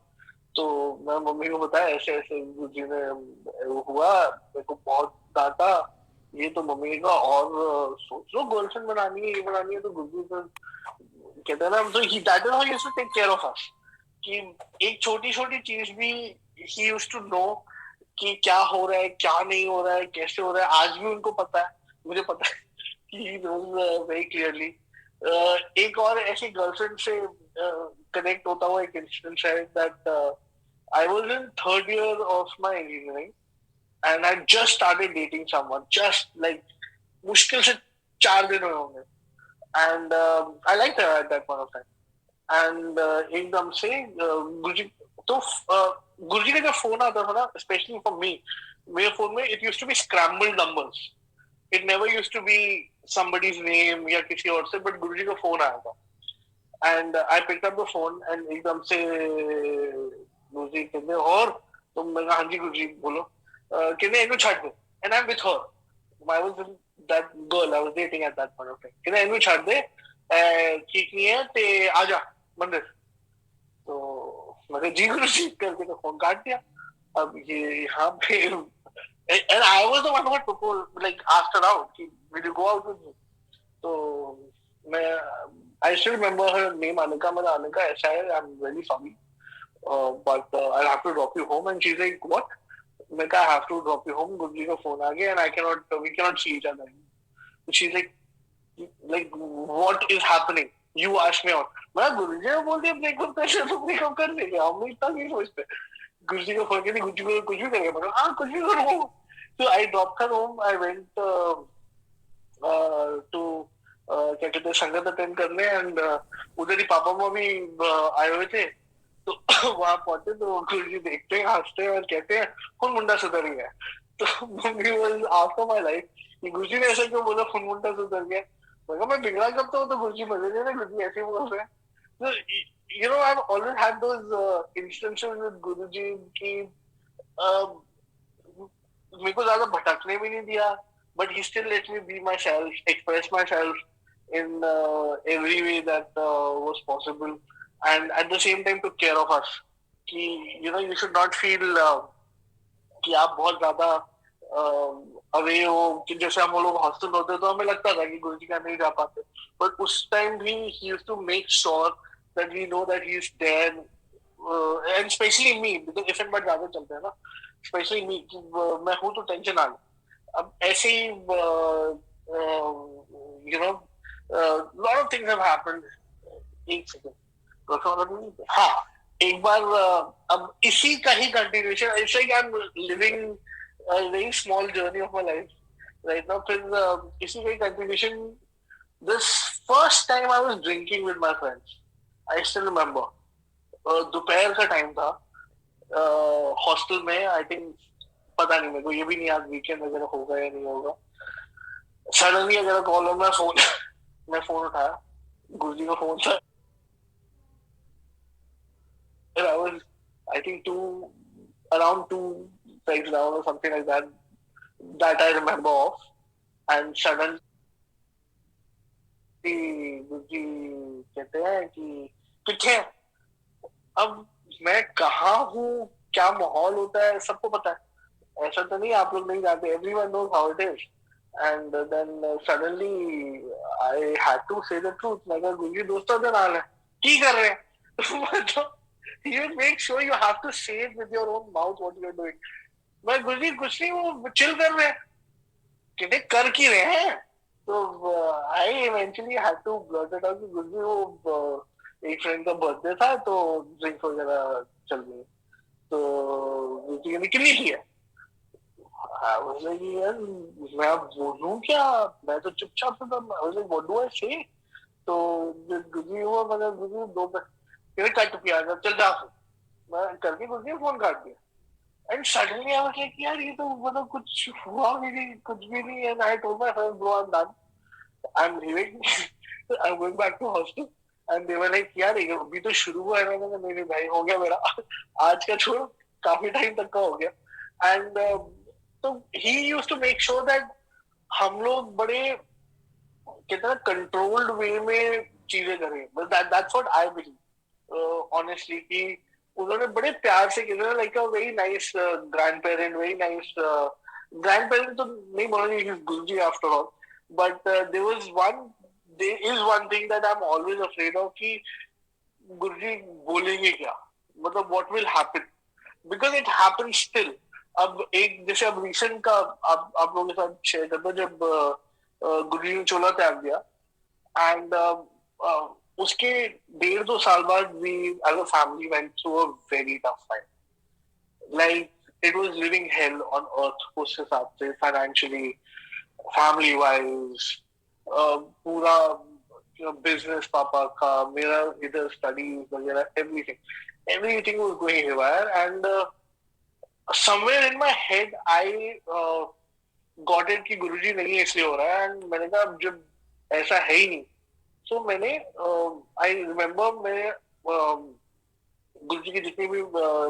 तो मैं मम्मी को बताया ऐसे ऐसे गुरुजी ने वो हुआ, मेरे को बहुत डांटा। ये तो मम्मी ने कहा, और सोच लो गर्लफ्रेंड बनानी है, ये बनानी है, तो गुरुजी तो कहते हैं ना, तो he that is how he used to take care of us. कि एक छोटी छोटी चीज भी ही यूज्ड टू नो कि क्या हो रहा है, क्या नहीं हो रहा है, कैसे हो रहा है। आज भी उनको पता है, मुझे पता है कि ही नोज वेरी क्लियरली। एक और ऐसी गर्लफ्रेंड से कनेक्ट होता हुआ एक इंसिडेंट है that I was in third year of my engineering and I just started dating someone, just like मुश्किल से 4 दिन हुए होंगे। And I like eight that point of time. And एकदम से गुरुजी, तो गुरुजी का जब फोन आता था ना, स्पेशली फॉर मी, मेरे फोन में it used to be scrambled numbers. It never used to be somebody's name या किसी और से, बट गुरुजी का फोन आया था। And I picked up the phone and एकदम से गुरुजी कहते, और तो मैं कहा, हाँ जी गुरुजी बोलो। कहते इनको छाट दे, and I am with her. I was with that girl I was dating at that point of time. कहते इनको छाट दे, ठीक नहीं है ते आजा मंदिर। तो मैंने जी गुरु जी करके तो फोन काट दिया। अब ये यहाँ पे, and I was the one who had proposed, like asked her out कि will you go out with me? तो मैं, I still remember her name Anika। मैंने अनिका ऐसा है, I'm really sorry, but I'll have to drop you home. And she's like, what? मैं कहा, I have to drop you home, गुरुजी का phone आ गया and I cannot, we cannot see each other. She's like what is happening? You ask me out। मैं गुरुजी ने बोल दिया breakup कर ले, तो ब्रेकअप कर लेंगे, हम लोग इतना नहीं सोचते। गुरुजी को फोन किया, गुरुजी को कुछ भी करेंगे, मैं हाँ कुछ भी करूँ। So I dropped her home. I went to क्या कहते हैं, संगत अटेंड करने। एंड उधर ही पापा माँ भी आए हुए थे। तो वहां पहुंचे तो गुरुजी देखते हैं, हंसते हैं और कहते हैं, फुल मुंडा सुधर गया। तो mummy was after my life कि गुरुजी ने ऐसा क्यों बोला, फुल मुंडा सुधर गया। मैं कहा, मैं बिगड़ा कब तो गुरुजी मजे ले रहे, गुरुजी ऐसे बोल रहे हैं। तो you know I've always had those instances with गुरुजी की मेरे को ज्यादा भटकने भी नहीं दिया, but he still let me be myself, express myself in every way that was possible, and at the same time took care of us। कि you know you should not feel कि आप बहुत ज्यादा अवे हो। कि जैसे हम लोग हॉस्टल होते तो हमें लगता था कि गुरुजी का नहीं जा पाते, बट उस टाइम भी he used to make sure that we know that he is there, and especially me, because effect बहुत ज्यादा चलते हैं ना, स्पेशली मी, मैं हूँ तो टेंशन आ गई। अब ऐसे ही you know lot of things have happened. एक सेकंड, हाँ, एक बार अब इसी का ही continuation, it's like I am living a very small journey of my life right now। फिर इसी का ही continuation, this first time I was drinking with my friends, I still remember। दोपहर का टाइम था, हॉस्टल में, आई थिंक, पता नहीं, मेरे को ये भी नहीं याद वीकेंड वगैरह होगा या नहीं होगा। सडनली अगर कॉल हो, मैं फोन उठाया, गुरुजी का फोन था। I was, I think, around two pegs down or something like that, that I remember of। And suddenly गुरुजी कहते हैं कि किथे। अब मैं कहाँ हूँ, क्या माहौल होता है, सबको पता है। ऐसा तो नहीं आप लोग नहीं जानते, everyone knows how it is। And then suddenly I had to say the truth। मैं कहा, गुरुजी दोस्तों का नाल है, की कर रहे हैं? तो you make sure you have to say it with your own mouth what you're doing। मैं, गुरुजी कुछ नहीं, वो चिल कर रहे हैं। कहते कर की रहे हैं? तो I eventually had to blurt it out कि गुरुजी वो एक फ्रेंड का बर्थडे था तो ड्रिंक वगैरह चल रही। तो गुरुजी ने कितनी की है? यार मैं अब बोलूं क्या, मैं तो चुपचाप था। व्हाट डू आई से? तो गुरुजी हुआ, मतलब गुरुजी दो कट पिया, चल जा। मैं करके गुरुजी ने फोन काट दिया। And suddenly I was like यार ये तो मतलब कुछ हुआ भी नहीं, कुछ भी नहीं। And I told my friends bro I am done, I am leaving, I am going back to hostel. And they were like यार ये अभी तो शुरू हुआ है। मैंने कहा नहीं नहीं भाई हो गया मेरा, आज का छोड़, काफी टाइम तक का हो गया। एंड तो he used to make sure that हम लोग बड़े कितना कंट्रोल्ड वे में चीजें करें, but that's what I believe honestly, कि उन्होंने बड़े प्यार से किया, like a very nice grandparent, very nice grandparent तो नहीं बोलेंगे, he is Guruji after all, but there is one thing that I am always afraid of, कि गुरुजी बोलेंगे क्या, मतलब what will happen, because it happen still. अब एक जैसे अब रिसेंट का आप लोगों के साथ शेयर करता हूँ, जब गुरुजी ने चोला त्याग दिया, एंड उसके 1.5-2 साल बाद we as a family went through a very tough time, like it was living hell on earth उस हिसाब से, फाइनेंशियली, फैमिली वाइज, पूरा बिजनेस पापा का, मेरा इधर स्टडीज वगैरह, everything was going haywire. And somewhere in my head I got it कि गुरुजी नहीं इसलिए हो रहा है। एंड मैंने कहा जब ऐसा है ही नहीं, तो मैंने आई रिमेम्बर मैं गुरुजी की जितनी भी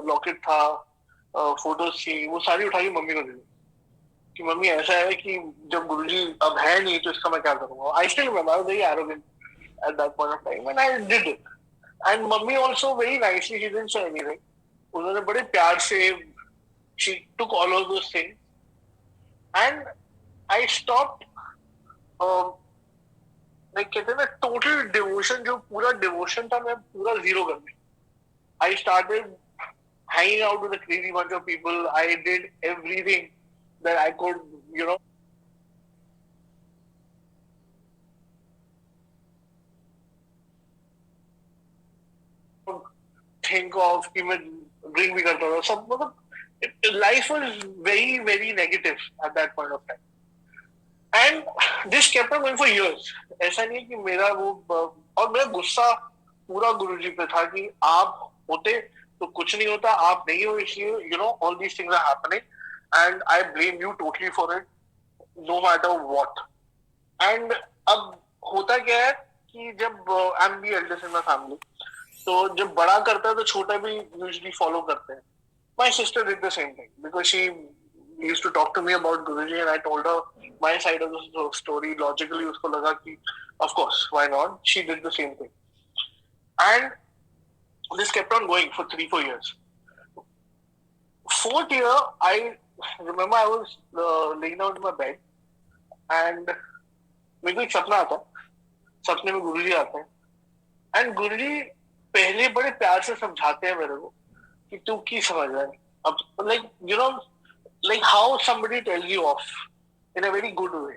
लॉकेट था, फोटोज थी, वो सारी उठा के मम्मी को दे दी कि मम्मी ऐसा है कि जब गुरुजी अब है नहीं तो इसका मैं क्या करूंगा। I still remember, I was very arrogant eight that point of time and I did it. And mummy also very nicely, she didn't say anything, उन्होंने बड़े प्यार से, she took all of those things. And I stopped, like कहते हैं ना total devotion, जो पूरा devotion था मैं पूरा जीरो कर दिया। I started hanging out with a crazy bunch of people. I did everything that I could, you know, think of कि मैं drink भी करता था, सब मतलब life was very very negative at that point of time. And this kept on going for years. ऐसा नहीं है कि मेरा वो, और मेरा गुस्सा पूरा गुरुजी पे था कि आप होते तो कुछ नहीं होता, आप नहीं हो इसलिए, you know, all these things are happening and I blame you totally for it, no matter what. And अब होता क्या है कि जब I am be eldest in my family, तो जब बड़ा करता है तो छोटा भी यूजुअली फॉलो करते हैं। My sister did the same thing because she used to talk to me about Guruji and I told her my side of the story. Logically उसको लगा कि of course why not, she did the same thing. And this kept on going for 3-4 years. Fourth year, I remember I was laying down in my bed and मेरे को एक सपना आता है, सपने में गुरुजी आते हैं एंड गुरुजी पहले बड़े प्यार से समझाते हैं मेरे को कि तू की समझ रहा है अब, like you know, like how somebody tells you of in a very good way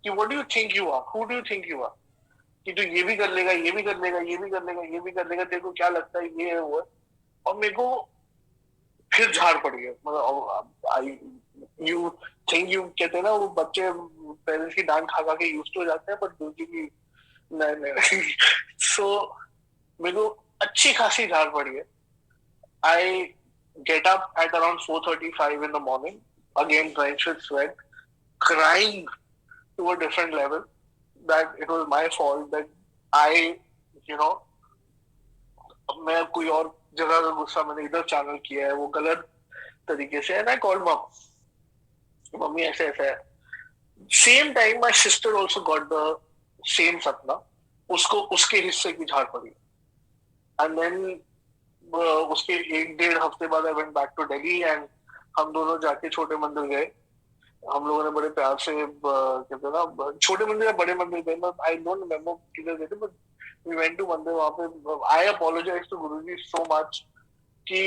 कि what do you think you are, who do you think you are, कि तू ये भी कर लेगा, ये भी कर लेगा, ये भी कर लेगा, ये भी कर लेगा, तेरे को क्या लगता है ये है वो है। और मेरे को फिर झाड़ पड़ गया, मतलब आई यू थिंक यू, कहते हैं ना वो बच्चे पेरेंट्स की डांट खा खा के यूज हो जाते हैं, बट गुरुजी की नहीं नहीं। सो मेरे को अच्छी खासी झाड़ पड़ी है। I get up at around 4:35 in the morning, again drenched with sweat, crying to a different level that it was my fault that I, you know, मैं कोई और जगह का गुस्सा मैंने इधर चैनल किया है, वो गलत तरीके से। एंड आई कॉल्ड मम, मम्मी ऐसे ऐसे है। Same time my sister also got the same सपना, उसको उसके हिस्से की झाड़ पड़ी। एंड देन उसके 1-1.5 हफ्ते बाद I went back to Delhi and हम दोनों जाके छोटे मंदिर गए। हम लोगों ने बड़े प्यार से कहते हैं ना छोटे मंदिर या बड़े मंदिर गए, मैं आई डोंट रिमेम्बर किधर गए थे, बट वी वेंट टू मंदिर। वहां पे I apologise to Guruji so much कि,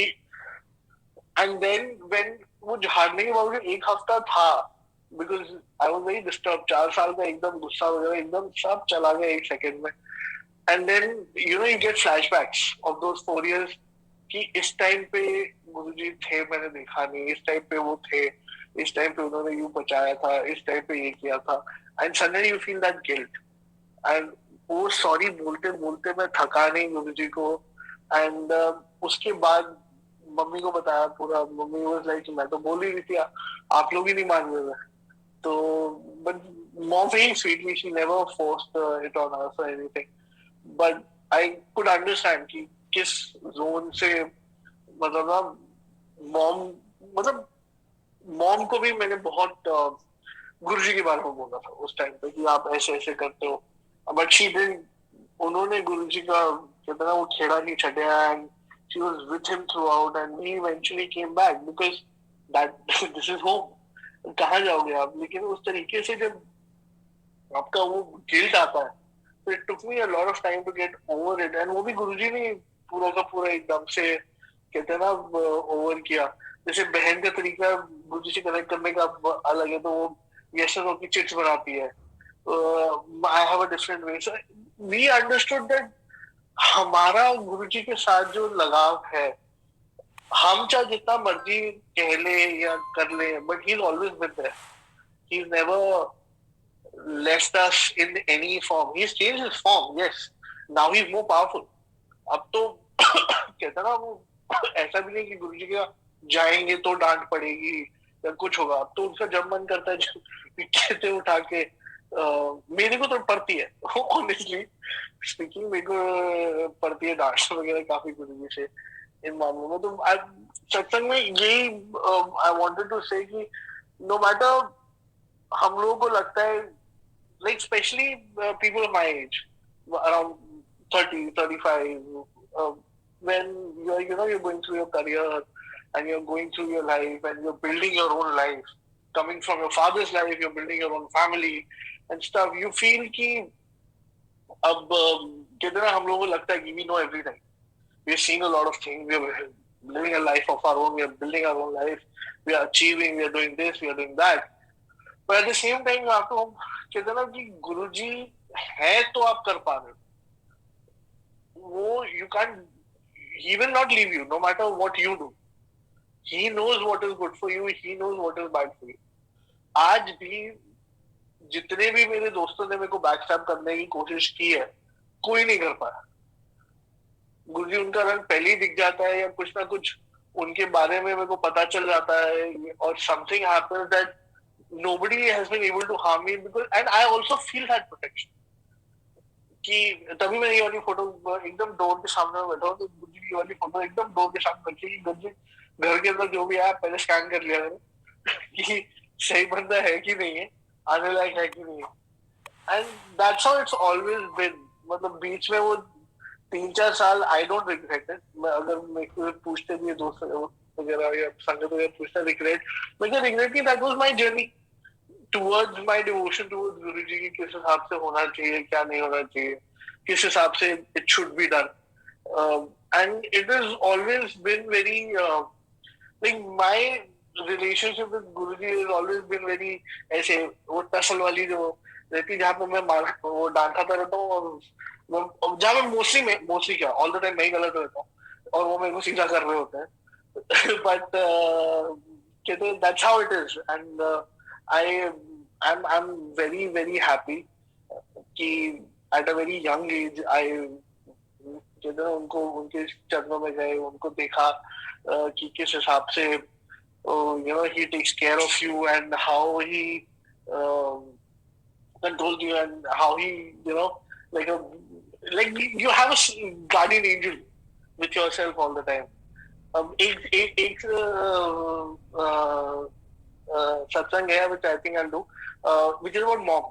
एंड देन व्हेन वो झाड़ने के बावजूद 1 हफ्ता था, because I was very disturb, 4 साल का एकदम गुस्सा वगैरह एकदम सब चला गया 1 सेकंड में। And then you know you get flashbacks of those 4 years कि इस टाइम पे गुरुजी थे, मैंने देखा नहीं, इस टाइम पे वो थे, इस टाइम पे उन्होंने यूं बचाया था, इस टाइम पे ये किया था। And suddenly you feel that guilt and वो सॉरी बोलते बोलते मैं थका नहीं गुरुजी को। एंड उसके बाद मम्मी को बताया पूरा. मम्मी वाज लाइक मैं तो बोल ही रही थी, आप लोग ही नहीं मान रहे थे. तो but mom very sweetly she never forced it on us और anything. But I could understand कि किस जोन से, मतलब ना, मॉम, मतलब मॉम को भी मैंने बहुत गुरुजी के बारे में बोला था उस टाइम पे कि आप ऐसे ऐसे करते हो. But she didn't. उन्होंने गुरुजी का कितना वो खेड़ा नहीं छड़िया. And she was with him throughout and he eventually came back because that this is home. कहाँ जाओगे आप. लेकिन उस तरीके से जब आपका वो गिल्ट आता है, तो it took me a lot of time to get over it. And वो भी गुरुजी ने पूरा का पूरा एकदम से, कहते हैं ना, ओवर किया. जैसे बहन का तरीका गुरुजी से कनेक्ट करने का अलग है, तो वो यशर की चिट्स बनाती है. I have a different way. So we understood that हमारा गुरुजी के साथ जो लगाव है, हम चाहे जितना मर्जी कह ले या कर ले, but he is always with their. He is never left us in any form. He's changed his form, yes. Now he's more powerful. अब तो कहता ना वो ऐसा भी नहीं कि गुरुजी का जाएंगे तो डांट पड़ेगी या कुछ होगा. अब तो उनका जब मन करता है कहते उठा के मेरे को तो पड़ती है ऑनेस्टली स्पीकिंग. मेरे को पड़ती है डांट वगैरह काफी गुरुजी से इन मामलों में. तो सत्संग में यही आई वांटेड टू से कि नो मैटर, हम लोगों को लगता है, like especially people of my age, around 30, 35, when you're going through your career and you're going through your life and you're building your own life, coming from your father's life, you're building your own family and stuff. You feel कि अब कितना हम लोगों को लगता है कि we know everything. We are seeing a lot of things. We are living a life of our own. We are building our own life. We are achieving. We are doing this. We are doing that. But at the same time आपको हम कहते हैं ना कि गुरुजी है तो आप कर पा रहे हो. वो you can't, he will not leave you no matter what you do. He knows what is good for you. He knows what is bad for you. आज भी जितने भी मेरे दोस्तों ने मेरे को बैकस्टैब करने की कोशिश की है, कोई नहीं कर पाया. गुरुजी उनका रंग पहले ही दिख जाता है या कुछ ना कुछ उनके बारे में मेरे को पता चल जाता है, और something happens that nobody has been able to harm me because, and I also feel that protection. कि तभी मैं ये वाली फोटो एकदम डोर के सामने बैठा हूँ, तो गुरुजी की वाली फोटो एकदम डोर के सामने रखी कि गुरुजी घर के अंदर जो भी आया पहले स्कैन कर लिया मैंने कि सही बंदा है कि नहीं है, आने लायक है कि नहीं है. And that's how it's always been. मतलब बीच में वो 3-4 साल आई डोंट रिग्रेट इट. मैं अगर मेरे को पूछते भी दोस्त वगैरह या संगत वगैरह पूछते रिग्रेट, मैं रिग्रेट की that was my journey towards my devotion towards Guruji की किस हिसाब से होना चाहिए, क्या नहीं होना चाहिए, किस हिसाब से it should be done. And it has always been very like my relationship with Guruji has always been very ऐसे वो टसल वाली जो रहती, जहाँ पे मैं वो डांटता रहता हूँ, और जहाँ मैं मोस्टली क्या ऑल द टाइम मैं ही गलत रहता हूँ और वो मेरे को सीधा कर रहे होते हैं. बट कहते हैं that's how it is. And I'm very very happy कि at a very young age I कहते हैं उनको उनके चरणों में गए, उनको देखा कि किस हिसाब से he takes care of you and how he controls you and how he like you have a guardian angel with yourself all the time. अब एक सत्संग है which I think I'll do, which is about mom.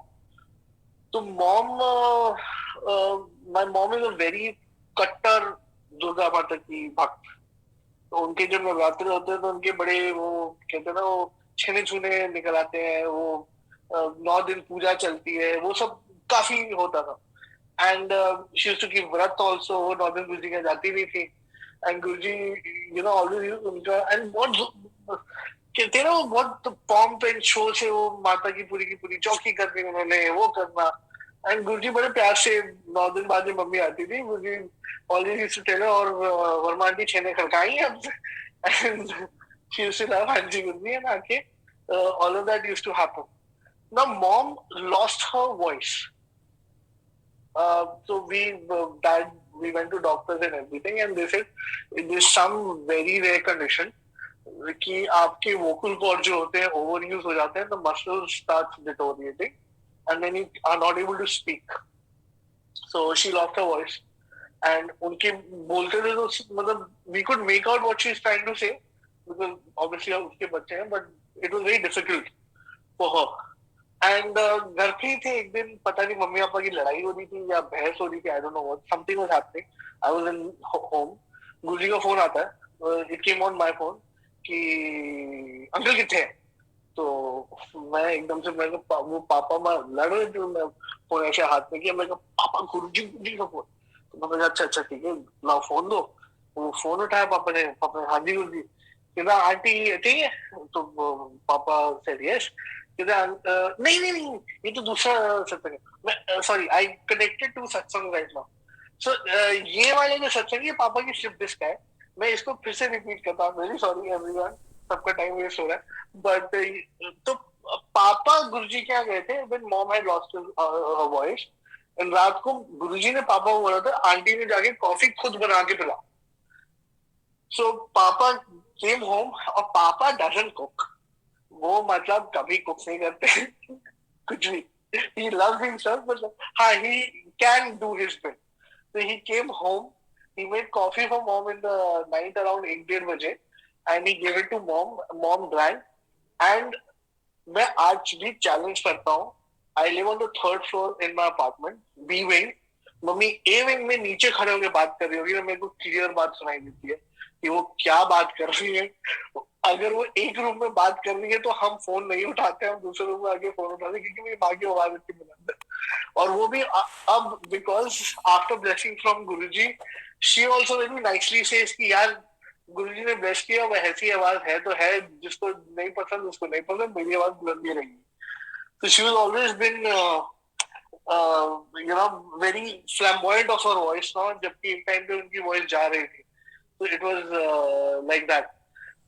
तो mom, my mom is a very कट्टर दुर्गा माता की भक्त. तो उनके जब नवरात्र होते हैं तो उनके बड़े वो कहते हैं ना वो छेने छूने निकल आते हैं, वो 9 दिन पूजा चलती है, वो सब काफी होता था. And she used to keep व्रत आल्सो. वो 9 दिन गुरुजी के जाती नहीं थी. एंड गुरुजी ऑलवेज उनका एंड बहुत कहते हैं ना वो बहुत पॉम्प एंड शो से वो माता की पूरी चौकी करनी उन्होंने वो करना. एंड गुरुजी बड़े प्यार से 9 दिन बाद जब मम्मी आती थी, Guruji always used to tell और वर्मा आंटी छेने खड़काई हैं अब. And she used to laugh, हाँ जी गुरुजी, एंड आके all of that used to happen. Now mom lost her voice. So dad we went to doctors and everything, and they said there's some very rare condition कि आपके vocal cord जो होते हैं overuse हो जाते हैं, the muscle starts deteriorating and then you are not able to speak. So she lost her voice. And उनके बोलते थे तो मतलब we could make out what she's trying to say because obviously उसके बच्चे हैं, but it was very difficult for her. And घर पे ही थे एक दिन, पता नहीं मम्मी पापा की लड़ाई हो रही थी या बहस हो रही थी, I don't know what, something was happening, I was in home, Guruji का फोन आता है, it came on my phone कि अंकल कितने हैं, तो मैं एकदम से मैंने वो पापा मैं लड़ रहे थे, मैं फोन ऐसे हाथ में किया, मैं पापा गुरुजी का फोन, तो मैंने अच्छा अच्छा ठीक है लाओ फोन दो, वो फोन उठाया पापा ने हाँ जी गुरुजी, कहना आंटी ठीक है, तो पापा सेड यस, नहीं नहीं नहीं ये तो दूसरा सत्संग है, मैं सॉरी आई कनेक्टेड टू सत्संग राइट नाउ, सो ये वाले जो सत्संग है पापा की स्लिप डिस्क है, मैं इसको फिर से रिपीट करता हूँ, वेरी सॉरी एवरीवन, सबका टाइम वेस्ट हो रहा है, बट तो पापा गुरुजी क्या गए थे when mom had lost her voice, and रात को गुरुजी ने पापा को बोला था आंटी ने जाके कॉफी खुद बना के पिला, सो पापा केम होम और पापा डजंट कुक, वो मतलब कभी कुक नहीं करते कुछ भी, he loves himself but हाँ he can do his bit, so he came home, he made coffee for mom in the night around 1-1:30 बजे and he gave it to mom drank, and मैं आज भी challenge करता हूँ, I live on the third floor in my apartment, B wing, मम्मी A wing में नीचे खड़े होकर बात कर रही होगी ना, मेरे को क्लियर बात सुनाई देती है कि वो क्या बात कर रही है, अगर वो एक रूम में बात कर रही है तो हम फोन नहीं उठाते, हम दूसरे रूम में आके फोन उठाते क्योंकि मेरी माँ की आवाज इतनी बुलंद है, और वो भी अब because after blessing from Guruji, she also very nicely says कि यार गुरुजी ने ब्लेस किया, वह ऐसी आवाज है तो है, जिसको नहीं पसंद उसको नहीं पसंद, मेरी आवाज बुलंद ही रहेगी, तो she was always been very flamboyant of her voice now, जबकि एक टाइम पे उनकी वॉइस जा रही थी, तो इट वाज लाइक दैट.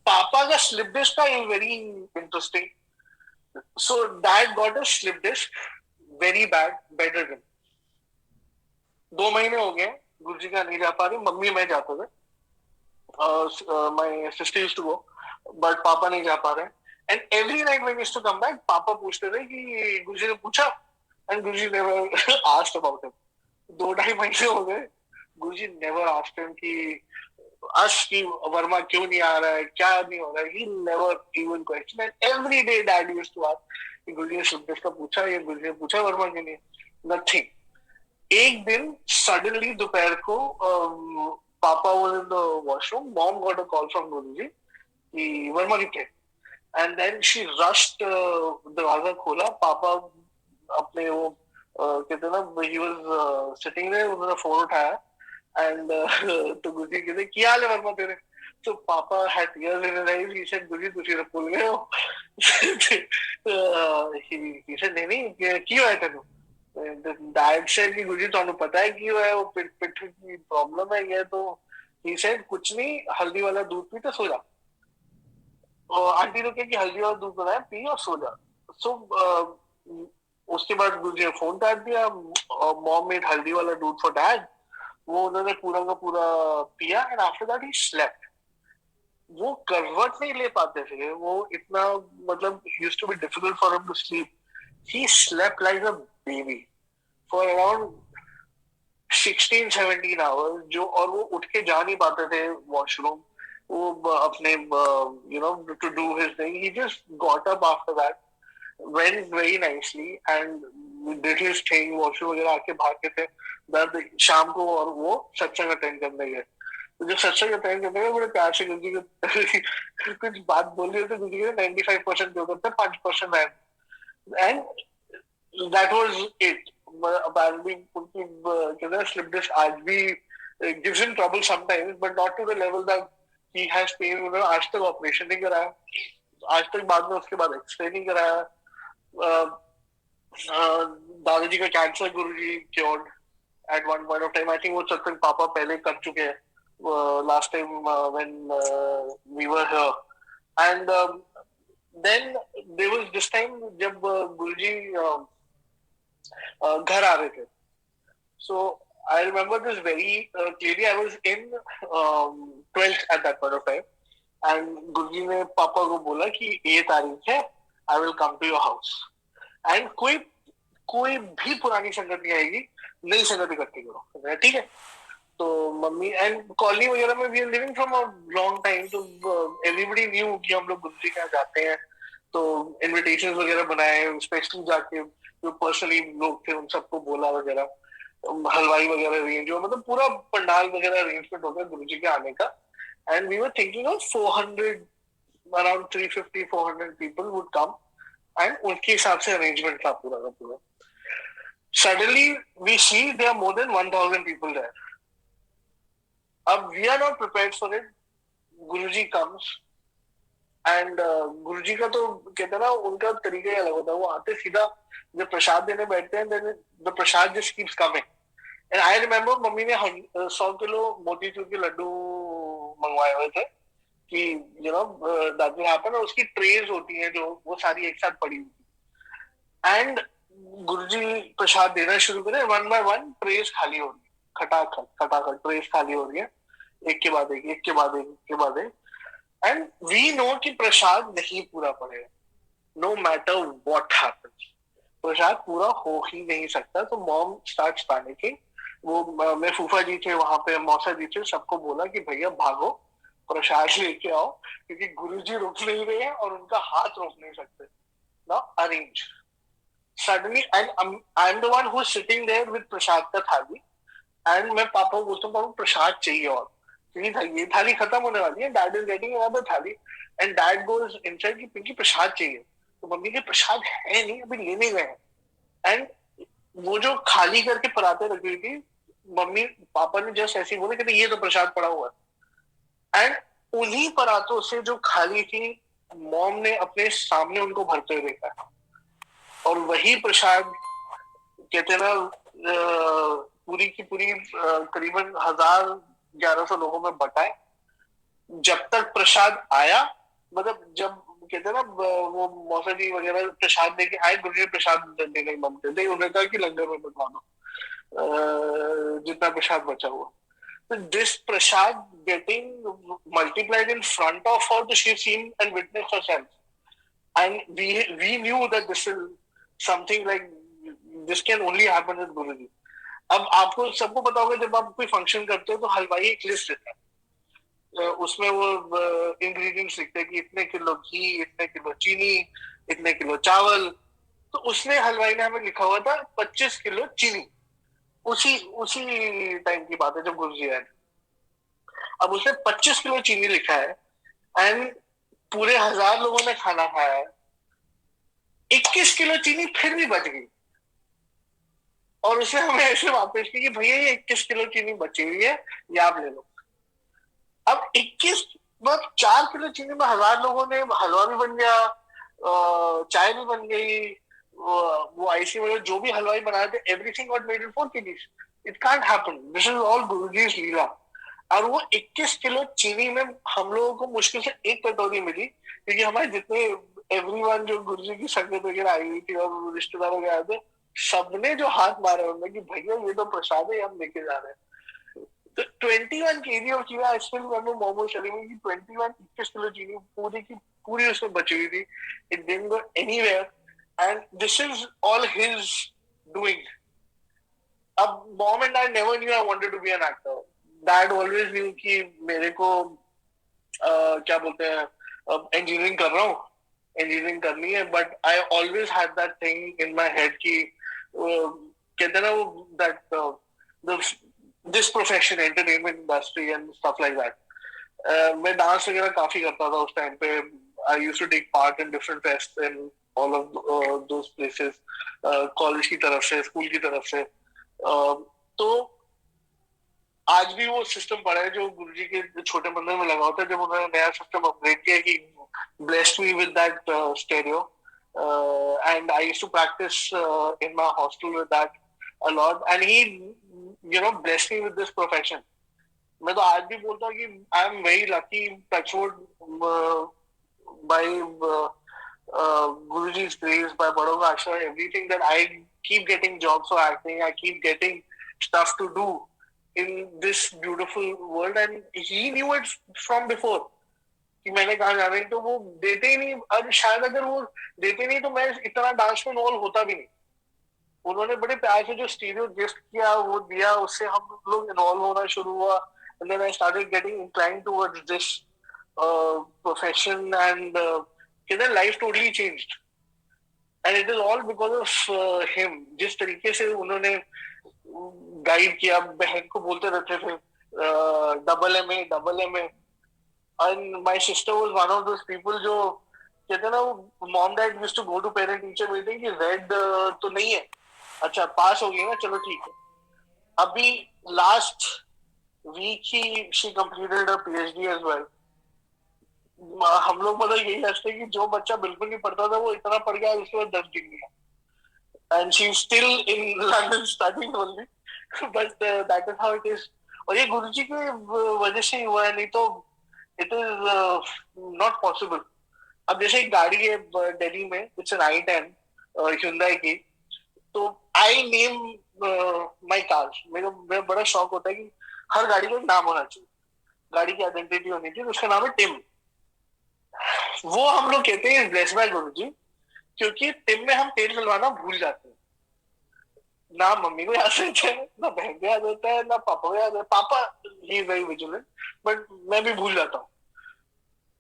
पापा का स्लिप डिस्क का is very interesting, so dad got a slip disc very bad better, 2 महीने हो गए गुरुजी का नहीं जा पा रही, मम्मी मैं जाता था, my sister used to go, but पापा नहीं जा पा रहे, and every night when we used to come back, पापा पूछते थे कि गुरुजी ने पूछा, and Guruji never asked about him. 2-2.5 महीने हो गए, गुरुजी never asked him कि अश की वर्मा क्यों नहीं आ रहा है, क्या नहीं हो रहा है, he never even questioned, and every day dad used to ask कि गुरुजी ने सुबह का पूछा, ये गुरुजी ने पूछा वर्मा के लिए, nothing. एक दिन सडनली दोपहर को papa was in the washroom, mom got a call from Guruji कि वर्मा कितने, एंड देन शी रश्ड, दरवाजा खोला, पापा अपने वो कहते ना ही वाज सिटिंग देयर, उन्होंने फोन उठाया एंड तो गुरुजी कहते क्या हाल है वर्मा तेरे, तो पापा had tears in his eyes, he said गुरुजी तुसी तो भूल गए हो, he said नहीं नहीं क्यों है तेनू, डैड सेड कि गुरुजी ਤੁਹਾਨੂੰ पता है कि है वो पिठ की प्रॉब्लम है ये, तो ही सेड कुछ नहीं, हल्दी वाला दूध पी तो सो जा, और आंटी ने कहा कि हल्दी वाला दूध बनाया पी और सो जा, सो उसके बाद गुरुजी ने फोन काट दिया, मॉम मेड हल्दी वाला दूध फॉर डैड, वो उन्होंने पूरा का पूरा पिया, and after that he slept, वो करवट नहीं ले पाते थे, वो इतना मतलब used to be difficult for him to sleep, he slept like a baby for around 16-17 hours, जो और वो उठ के जा नहीं पाते थे वॉशरूम, वो अपने to do his thing, he just got up after that, went very nicely and did his thing, washroom वगैरह आके भागे थे, दर्द शाम को, और वो सत्संग अटेंड करने गए, तो जब सत्संग अटेंड करने गए बड़े प्यार से गुरुजी को कुछ बात बोल रही थी, गुरुजी ने 95% जो करते 5% है, and that was it. Apparently, slip disc आज भी gives him trouble sometimes, but not to the level that he has pain. उन्होंने आज तक ऑपरेशन नहीं कराया, आज तक बाद में उसके बाद एक्सरे नहीं कराया, दादाजी का cancer Guruji cured at one point of time. I think वो सत्संग पापा पहले कर चुके हैं last time when we were here, and then there was this time जब गुरुजी घर आ रहे थे, So I remember this very clearly. I was in 12th at that point of time, and गुरुजी ने पापा को बोला कि ये तारीख है, I will come to your house. And कोई कोई भी पुरानी संगत नहीं आएगी, नई संगत इकट्ठी करो, ठीक है? तो मम्मी एंड कॉलोनी वगैरह में we are living from a long time, तो एवरीबडी न्यू कि हम लोग गुरुजी के यहाँ जाते हैं, तो इनविटेशन वगैरह बनाए, स्पेशली जाके जो पर्सनली लोग थे उन सबको बोला वगैरह, हलवाई वगैरह अरेंज हो, मतलब पूरा पंडाल वगैरह अरेंजमेंट हो गया गुरुजी के आने का. And we were thinking of 400, around 350 400 people would come, and उनके हिसाब से अरेंजमेंट था पूरा का पूरा. Suddenly we see there are more than 1000 people there. अब we are not prepared for it. Guruji comes and गुरुजी का तो कहते हैं ना, उनका तरीका ही अलग होता है. वो आते सीधा जब प्रसाद देने बैठते हैं, then the Prasad just keeps coming. And I remember mummy ने 100 किलो मोतीचूर के लड्डू मंगवाए हुए थे कि that will happen, और उसकी ट्रेज होती हैं जो वो सारी एक साथ पड़ी हुई थी. एंड गुरुजी प्रसाद देना शुरू करे, वन बाय वन ट्रेस खाली हो रही है, खटाखट खटाखट ट्रेस खाली हो रही है, एक के बाद एक, एक के बाद एक, एक के बाद एक. एंड वी नो कि प्रसाद नहीं पूरा पड़ेगा, नो मैटर व्हाट हैपेंस, प्रसाद पूरा हो ही नहीं सकता. तो मॉम स्टार्ट्स पैनिकिंग. वो मैं फूफा जी थे वहां पे, मौसा जी थे, सबको बोला कि भैया भागो, प्रसाद लेके आओ, क्योंकि गुरुजी रुक नहीं रहे हैं और उनका हाथ रोक नहीं सकते. ना arrange. Suddenly, and I'm the one who's sitting there with प्रसाद का थाली, and मैं पापा को बोलता हूँ, पापा प्रसाद चाहिए और, क्योंकि ये थाली खत्म होने वाली है. डैड इज गेटिंग अनदर थाली, एंड डैड गोज इनसाइड कि पिंकी प्रसाद चाहिए. तो मम्मी के प्रसाद है नहीं, अभी लेने गए हैं. एंड वो जो खाली करके पराठे रख रही थी, मम्मी पापा ने जस्ट ऐसे ही बोले कि ये तो प्रसाद पड़ा हुआ है. एंड उन्हीं पराठों से जो खाली थी, मॉम ने अपने सामने उनको भरते हुए देखा, और वही प्रसाद कहते ना पूरी की पूरी करीबन 1000-1100 लोगों में बटाए. जब तक प्रसाद आया, मतलब जब कहते ना वो मौसा जी वगैरह प्रसाद देके आए, गुरुजी प्रसाद देने की मन करते, उन्होंने कहा कि लंगर में बंटवा दो जितना प्रसाद बचा हुआ. So this prasad getting multiplied in front of her, so she seen and witnessed herself, and we knew that this is something like this can only happen with गुरुजी. अब आपको सबको पता होगा, जब आप कोई फंक्शन करते हो तो हलवाई एक लिस्ट देता है, उसमें वो इंग्रेडिएंट्स लिखते हैं कि इतने किलो घी, इतने किलो चीनी, इतने किलो चावल. तो उसने हलवाई ने हमें लिखा हुआ था 25 किलो चीनी. उसी उसी टाइम की बात है जब गुरुजी आए. अब उसने 25 किलो चीनी लिखा है, एंड पूरे 1000 लोगों ने खाना खाया है. 21 किलो चीनी फिर भी बच गई, और उसने हमें ऐसे वापस की कि भैया ये 21 किलो चीनी बची हुई है, ये आप ले लो. अब 21 मतलब 4 किलो चीनी में 1000 लोगों ने हलवा भी बन गया, चाय भी बन गई, वो आईसी वगैरह जो भी हलवाई बनाए थे, everything got made in 4 kgs. It can't happen, this is all गुरुजी's लीला. और वो 21 किलो चीनी में हम लोगों को मुश्किल से एक कटोरी मिली, क्योंकि हमारे जितने एवरीवन जो गुरुजी की संगत वगैरह आई हुई थी और रिश्तेदार वगैरह आए थे, सबने जो हाथ मारे उनमें कि भैया ये तो प्रसाद है, हम लेके जा रहे हैं. तो 21 kg of चीनी, I still remember momo selling की 21 किलो चीनी पूरी की पूरी उसमें बची हुई थी. It didn't go anywhere, and this is all his doing. अब mom and I never knew I wanted to be an actor. Dad always knew कि मेरे को क्या बोलते हैं, इंजीनियरिंग कर रहा हूँ, इंजीनियरिंग करनी है. But I always had that thing in my head कि कहते ना वो that this profession, entertainment industry and stuff like that. मैं डांस वगैरह काफी करता था उस टाइम पे. I used to take part in different fest in all of those places, college की तरफ से, स्कूल की तरफ से. तो आज भी वो सिस्टम पड़ा है जो गुरुजी के छोटे मंदिर में लगा होता है. जब उन्होंने नया सिस्टम अपग्रेड किया कि blessed me with that stereo, and I used to practice in my hostel with that a lot, and he blessed me with this profession. मैं तो आज भी बोलता हूँ कि I am very lucky, touchwood, by Guruji's grace, by बड़ों का आशीर्वाद, everything, that I keep getting jobs for acting, I keep getting stuff to do in this beautiful world, and he knew it from before कि मैंने कहाँ जाना है, तो वो देते ही नहीं। और शायद अगर वो देते नहीं तो मैं इतना डांस में इन्वॉल्व होता भी नहीं। उन्होंने बड़े प्यार से जो स्टीरियो गिफ्ट किया वो दिया, उससे हम लोग इन्वॉल्व होना शुरू हुआ। And then I started getting inclined towards this profession, and life totally changed, and it is all because of him. जिस तरीके से उन्होंने गाइड किया, बहन को बोलते रहते थे double M A, and my sister was one of those people जो कहते हैं ना, वो mom dad used to go to parent teacher meeting कि रेड तो नहीं है, अच्छा पास हो गई ना, चलो ठीक है। अभी लास्ट वीक ही she completed a PhD as well. हम लोग मतलब यही हंसते कि जो बच्चा बिल्कुल नहीं पढ़ता था वो इतना पढ़ गया, उसके बाद 10 degree, and she is still in London studying only, but that is how it is. और ये गुरुजी की वजह से ही हुआ है, नहीं तो इट इज नॉट पॉसिबल। अब जैसे एक गाड़ी है दिल्ली में, इट्स एन i10 Hyundai की, तो आई नेम माई कार। मेरा बड़ा शौक होता है कि हर गाड़ी का एक नाम होना चाहिए, गाड़ी की आइडेंटिटी होनी चाहिए, उसका नाम है टिम। वो हम लोग कहते हैं ब्लेस्ड बाय गुरुजी, क्योंकि टिम में हम तेल डलवाना भूल जाते हैं। ना मम्मी को याद रहता है, ना बहन को याद रहता है, ना पापा को याद है। पापा he is very vigilant, but मैं भी भूल जाता हूँ।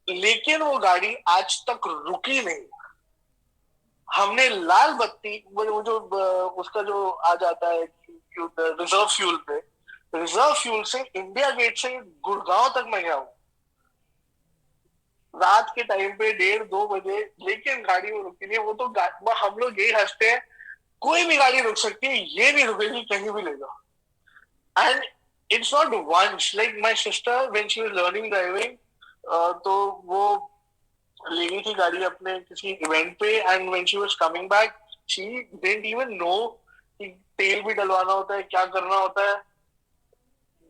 लेकिन वो गाड़ी आज तक रुकी नहीं। हमने लाल बत्ती, वो जो उसका जो आ जाता है रिजर्व फ्यूल पे, रिजर्व फ्यूल से इंडिया गेट से गुड़गांव तक मैं गया हूँ रात के टाइम पे 1:30-2 बजे, लेकिन गाड़ी वो रुकी नहीं। वो तो हम लोग यही हंसते हैं, कोई भी गाड़ी रुक सकती है, ये नहीं रुकेगी कहीं भी ले जाओ। And it's not once, like my sister when she was learning driving, तो वो ले गई थी गाड़ी अपने किसी इवेंट पे, and when she was coming back she didn't even know कि तेल भी डलवाना होता है, क्या करना होता है।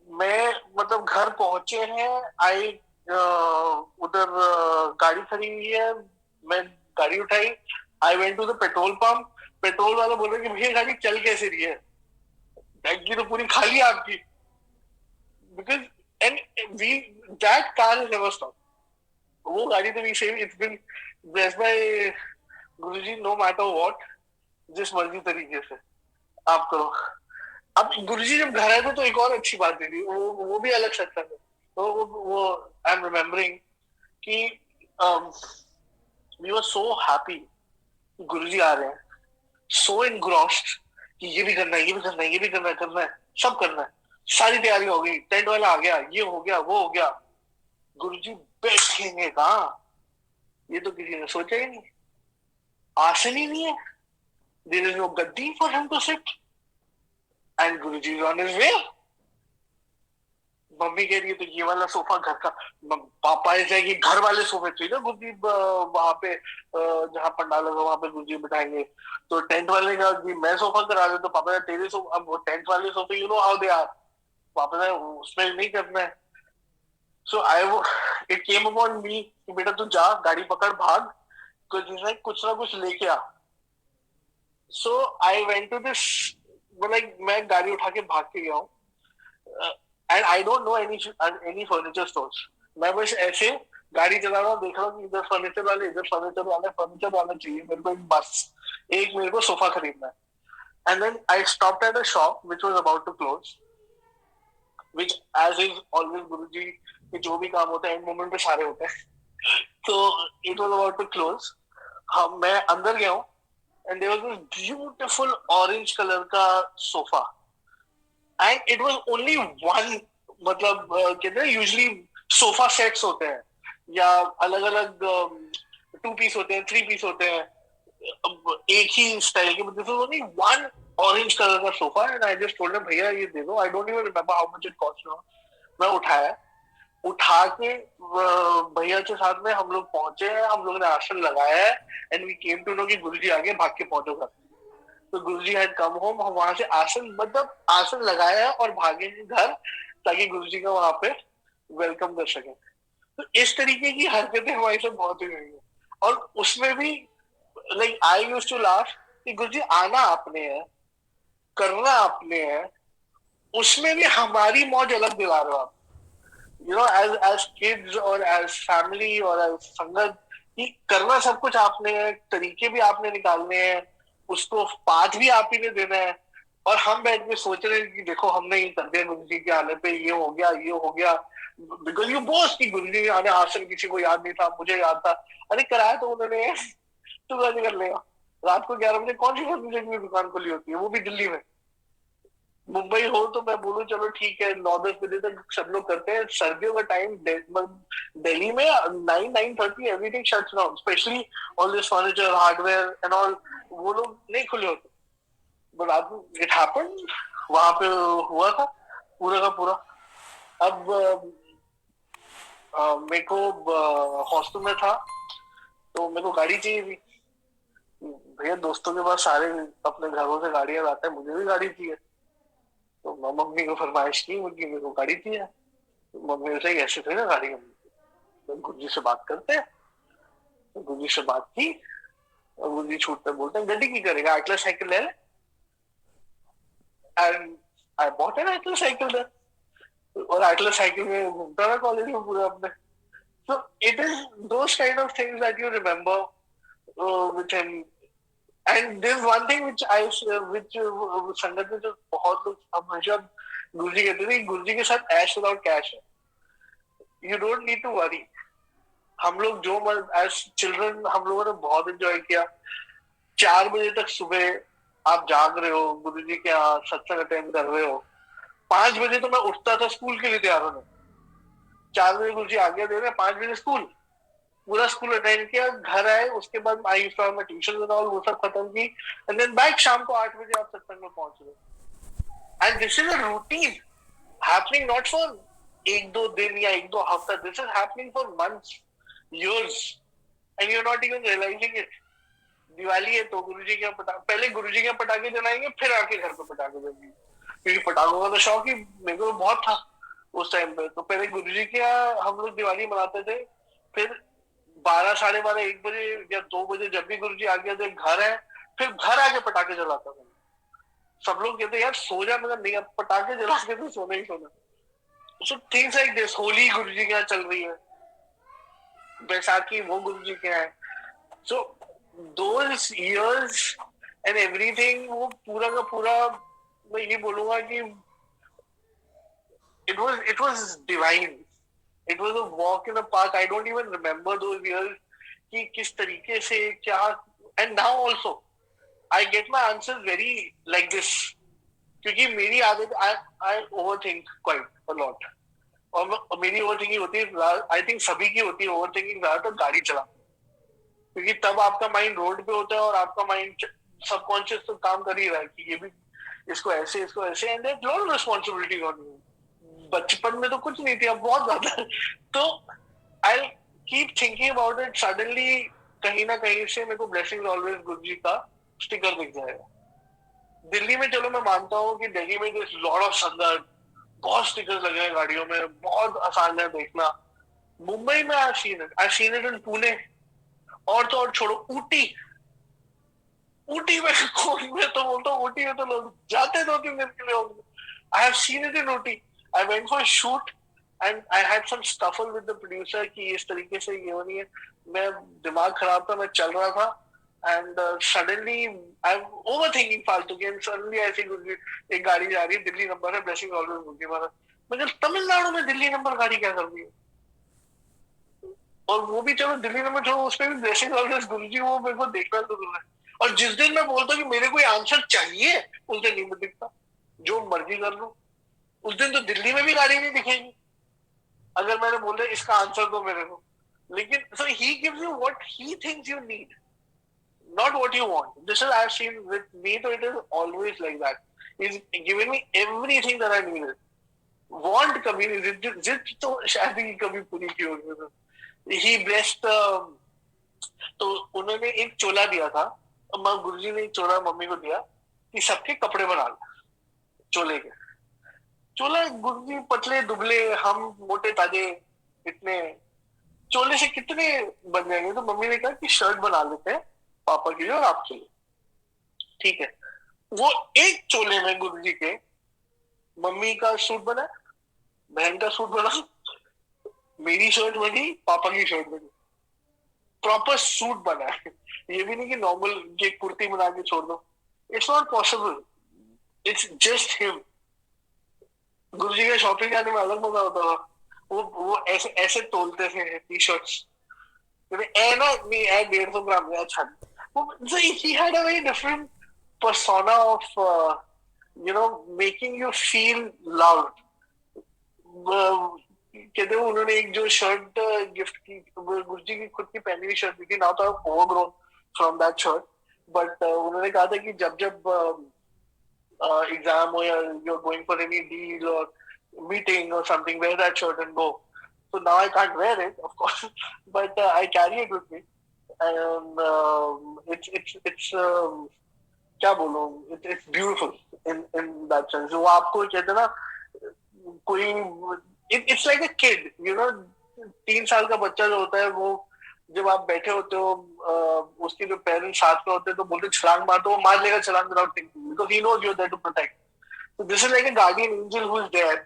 मैं मतलब घर पहुंचे हैं, आई उधर गाड़ी खड़ी हुई है, मैं गाड़ी उठाई, I went to the petrol pump. Petrol वाला बोल रहा है कि भैया गाड़ी चल कैसे रही है, टैंकी तो पूरी खाली है आपकी। Because and we that car is never stop. वो गाड़ी तो we save, it's been blessed by Guruji, no matter what, जिस मर्जी तरीके से आप करो। अब गुरुजी जब घर आए थे तो एक और अच्छी बात थी, वो भी अलग सेक्शन है। तो वो आई एम रिमेम्बरिंग कि वी वर सो हैप्पी गुरुजी आ रहे हैं, सो इनग्रॉस्ड कि ये भी करना है, ये भी करना है, ये भी करना है, सब करना है। सारी तैयारी हो गई, टेंट वाला आ गया, ये हो गया, वो हो गया। गुरुजी बैठेंगे कहाँ, ये तो किसी ने सोचा ही नहीं। आसन ही नहीं है, देयर इज नो गद्दी for him to sit, and Guruji is on his way. मम्मी कह रही है तो ये वाला सोफा घर का, पापा ऐसा है कि घर वाले सोफे चाहिए ना गुरुजी, वहां पे जहाँ पंडाल होगा वहां पे गुरुजी बिठाएंगे। तो टेंट वाले का कि मैं सोफा करा दे, तो पापा ने तेरे सोफा, अब वो टेंट वाले सोफे you know how they are, पापा ने उसमें नहीं करना है। सो आई वो इट केम अपॉन मी कि बेटा तू जा, गाड़ी पकड़, भाग, कुछ ना कुछ लेके आ। So I went to this, like मैं गाड़ी उठा के भाग के गया हूँ, and I don't know any furniture stores. मैं बस ऐसे गाड़ी चला रहा हूँ, देख रहा हूँ कि इधर फर्नीचर वाले, इधर फर्नीचर वाले चाहिए मेरे को, एक बस, एक मेरे को सोफा खरीदना है। And then I stopped at a shop which was about to close, which as is always Guruji के जो भी काम होता है एंड मोमेंट पे सारे होते हैं। तो it was about to close, हम मैं अंदर गया हूँ, and there was this beautiful orange colour का sofa, and it was only one. मतलब कहते हैं यूजुअली सोफा सेट्स होते हैं या अलग अलग 2 पीस होते हैं, 3 पीस होते हैं, एक ही स्टाइल के, this was only one orange colour का sofa, and I just told him भैया ये दे दो, I don't even remember how much it cost now. मैं उठाया, उठा के भैया के साथ में हम लोग पहुंचे हैं, हम लोग ने आसन लगाया है, and we came to know कि गुरुजी आगे भाग के पहुंचो घर। तो गुरुजी हैड कम होम, हम वहां से आसन, मतलब आसन लगाया और भागे घर, ताकि गुरुजी का वहां पे वेलकम कर सके। तो इस तरीके की हरकतें हमारी सब बहुत ही हुई है। और उसमें भी like I used to laugh कि गुरुजी आना आपने है, करना आपने है, उसमें भी हमारी मौज अलग दिला रहे हो आप, एज किड्स और एज फैमिली और एज संगत, कि करना सब कुछ आपने है, तरीके भी आपने निकालने हैं, उसको पाथ भी आप ही ने देना है, और हम बैठ के सोच रहे हैं कि देखो हमने ये कर दिया, गुरु जी के आने पे ये हो गया, ये हो गया, बिकॉज यू बोस्ट कि गुरु जी के आने आसन किसी को याद नहीं था, मुझे याद था। अरे कराया तो उन्होंने, तू कैसे कर लेगा? रात को 11 बजे कौन सी फर्नीचर की दुकान खुली होती है, वो भी दिल्ली में? मुंबई हो तो मैं बोलूं चलो ठीक है, 9-10 बजे तक सब लोग करते हैं। सर्दियों का टाइम दिल्ली में 9-9:30 everything shuts down, specially all this furniture hardware and all, वो लोग नहीं खुले होते। बट अब इट हैपेंड, वहां पे हुआ था पूरा का पूरा। अब मेरे को हॉस्टल में था, तो मेरे को गाड़ी चाहिए थी। भैया दोस्तों के पास सारे अपने घरों से गाड़ियां लाते हैं, मुझे भी गाड़ी चाहिए। तो मम्मी को फरमाइश की उनकी, मेरे को गाड़ी चाहिए। तो मम्मी ने कहा ऐसे थे ना गाड़ी हम, तो गुरुजी से बात करते हैं। तो गुरुजी से बात की, और गुरुजी छूटते बोलते हैं गड्डी की करेगा, एटलस साइकिल ले ले। And I bought N Atlas cycle, और एटलस साइकिल में घूमता रहा कॉलेज में पूरा अपने। So it is those kind of things that you remember with him. And there's one thing which संगत में जो बहुत लोग हमेशा गुरुजी कहते थे, गुरुजी के साथ ऐश विदाउट कैश है, you don't need to worry. हम लोग जो एज चिल्ड्रन हम लोगों ने बहुत एंजॉय किया। 4 बजे तक सुबह आप जाग रहे हो, गुरुजी के यहाँ सत्संग अटेंड कर रहे हो। 5 बजे तो मैं उठता था स्कूल के लिए तैयार होने। 4 बजे गुरुजी आज्ञा दे रहे हैं, 5 बजे स्कूल, पूरा स्कूल अटेंड किया, घर आए, उसके बाद आई फ्रॉम ट्यूशन वो सब खत्म की, एंड देन बैक शाम को 8 बजे आप सत्संग में पहुंच रहे। And this is a routine happening not for 1-2 दिन या 1-2 हफ्ता, this is happening for months, years, and you're not even realizing it. Diwali है तो गुरुजी के पहले गुरुजी के पटाखे जलाएंगे, फिर आके घर पे पटाखे जलाएंगे, क्योंकि पटाखों का तो शौक ही मेरे को बहुत था उस टाइम पे। तो पहले गुरुजी के हम लोग दिवाली मनाते थे, फिर 12, 12:30, 1 बजे या 2 बजे जब भी गुरुजी आ गया थे घर है, फिर घर आके पटाखे जलाता था। सब लोग कहते यार सो जा, मगर नहीं, अब पटाखे जला के तो सोना ही सोना। So things like this, Holi Guruji के यहाँ चल रही है, बैसाखी वो गुरुजी के यहाँ है। So those years and everything, वो पूरा का पूरा, मैं ये बोलूंगा कि it was divine. It was a walk in the park. I don't even remember those years कि किस तरीके से क्या। And now also I get my answers very like this, क्योंकि मेरी आदत, I overthink quite a lot, और मेरी ओवरथिंकिंग होती है, आई थिंक सभी की होती है ओवरथिंकिंग ज्यादातर गाड़ी चला, क्योंकि तब आपका माइंड रोड पे होता है और आपका माइंड सबकॉन्शियस तो काम कर ही रहा है कि ये भी इसको ऐसे, इसको ऐसे, and there lot of responsibility on you. बचपन में तो कुछ नहीं थी, अब बहुत ज्यादा। तो I keep thinking about it, suddenly कहीं ना कहीं से मेरे को ब्लेसिंग ऑलवेज गुरुजी का स्टिकर दिख जाएगा। दिल्ली में चलो मैं मानता हूँ कि दिल्ली में लॉट ऑफ संदर्भ, बहुत स्टिकर लगे हैं गाड़ियों में, बहुत आसान है देखना। मुंबई में आई सीन इट इन पुणे, और तो और छोड़ो ऊटी, ऊटी में कौन, मैं तो बोलता हूँ ऊटी में तो लोग जाते 2-3 दिन के लिए होंगे। I have seen it in Ooty. I went for shoot and I had some scuffle with the producer कि इस तरीके से ये होनी है। मैं दिमाग खराब था, मैं चल रहा था, and suddenly I am over thinking फालतू की, एंड सडनली ऐसी एक गाड़ी जा रही है, दिल्ली नंबर है, ब्लेसिंग ऑलवेज मुझे मारा। मगर तमिलनाडु में दिल्ली नंबर गाड़ी क्या कर रही है? और वो भी चलो दिल्ली नंबर छोड़ो, उसमें भी ब्लेसिंग ऑलवेज गुरुजी, वो मेरे को देखना जरूर है। और जिस दिन मैं बोलता हूँ कि मेरे कोई आंसर चाहिए, उस दिन नहीं दिखता, जो मर्जी कर लो, उस दिन तो दिल्ली में भी गाड़ी नहीं दिखेगी अगर मैंने बोला इसका आंसर दो मेरे को। लेकिन so he gives you what he thinks you need, not what you want. This is I've seen with me, so it is always like that. He's given me everything that I needed. Want कभी नहीं, जिद तो शायद ही कभी पूरी की होगी। He blessed, तो उन्होंने एक चोला दिया था, गुरुजी ने एक चोला मम्मी को दिया कि सबके कपड़े बना लो चोले के। चोला गुरुजी पतले दुबले, हम मोटे ताजे, इतने चोले से कितने बन जाएंगे? तो मम्मी ने कहा कि शर्ट बना लेते हैं पापा के लिए और आपके लिए, ठीक है। वो एक चोले में गुरुजी के मम्मी का सूट बना, बहन का सूट बना, मेरी शर्ट बनी, पापा की शर्ट बनी, प्रॉपर सूट बना है। ये भी नहीं कि नॉर्मल ये कुर्ती बना के छोड़ दो, it's not possible. It's just him. गुरु जी का शॉपिंग जाने में अलग मजा होता था। वो ऐसे ऐसे तोलते थे टी शर्ट्स, ए ना नहीं ए 150 ग्राम में, अच्छा। वो so he had a very different persona of making you feel loved. कहते हैं उन्होंने एक जो शर्ट गिफ्ट की, गुरु जी की खुद की पहनी हुई शर्ट थी, नाउ तो overgrown from that shirt, but उन्होंने कहा था कि जब जब एग्जाम हो या you're going for any deal or meeting or something, wear that shirt and go. So now I can't wear it, of course, but I carry it with me, and it's क्या बोलूं, it's beautiful in that sense. वो आपको कहते हैं ना, कोई it's like a kid, you know, 3 साल का बच्चा जो होता है वो, जब आप बैठे होते हो उसके जो पेरेंट्स साथ में होते हैं तो बोलते छलांग मार, तो वो मार लेगा छलांग without thinking because he knows you're there to protect. So this is like a guardian angel who is there,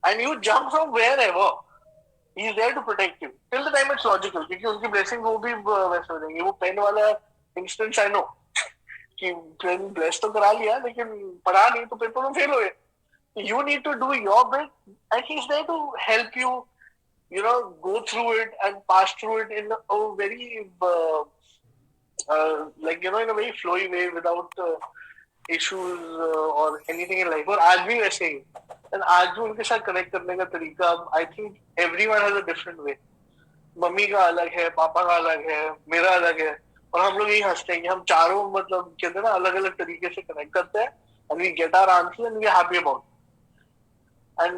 and you jump from wherever. He is there to protect you till the time it's logical, क्योंकि उनकी blessing वो भी वैसे हो जाएंगे। वो pen वाला instance I know कि पेन ब्लेस तो करा लिया लेकिन पढ़ा नहीं तो पेपर में फेल हो गए। You need to do your bit, and he's there to help you, go through it and pass through it in a very in a very flowy way without issues or anything in life. और आज भी वैसे ही, and आज भी उनके साथ connect करने का तरीका, I think everyone has a different way. Mummy का अलग है, पापा का अलग है, मेरा अलग है, और हम लोग यही हंसते हैं कि हम चारों मतलब कहते हैं ना अलग अलग तरीके से कनेक्ट करते हैं, and we get our answers and we are happy about it. And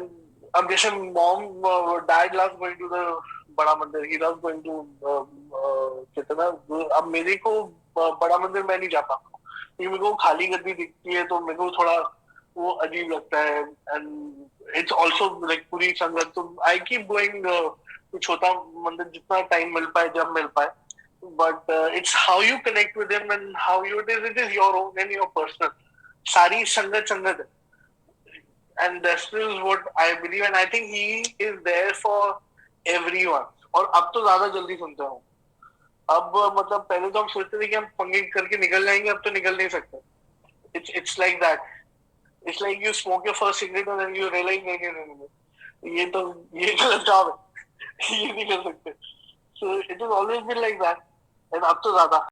अब जैसे mom, dad love going to the बड़ा मंदिर, ही लव गोइंग टू कहते हैं ना, अब मेरे को बड़ा मंदिर मैं नहीं जा पाता क्योंकि मेरे को खाली गद्दी दिखती है तो मेरे को थोड़ा वो अजीब लगता है, एंड इट्स ऑल्सो लाइक पूरी संगत, तो आई कीप गोइंग छोटा मंदिर जितना टाइम मिल पाए, जब मिल पाए, but it's how you connect with him and how you it is your own and your personal. सारी संगत संगत है, and this is what I believe, and I think he is there for everyone. और अब तो ज्यादा जल्दी सुनता हूँ। अब मतलब पहले तो हम सोचते थे कि हम पंगे करके निकल जाएंगे, अब तो निकल नहीं सकते। It's like that. It's like you smoke your first cigarette and then you realize नहीं, ये गलत काम है, ये नहीं कर सकते। So it has always been like that, and अब तो ज्यादा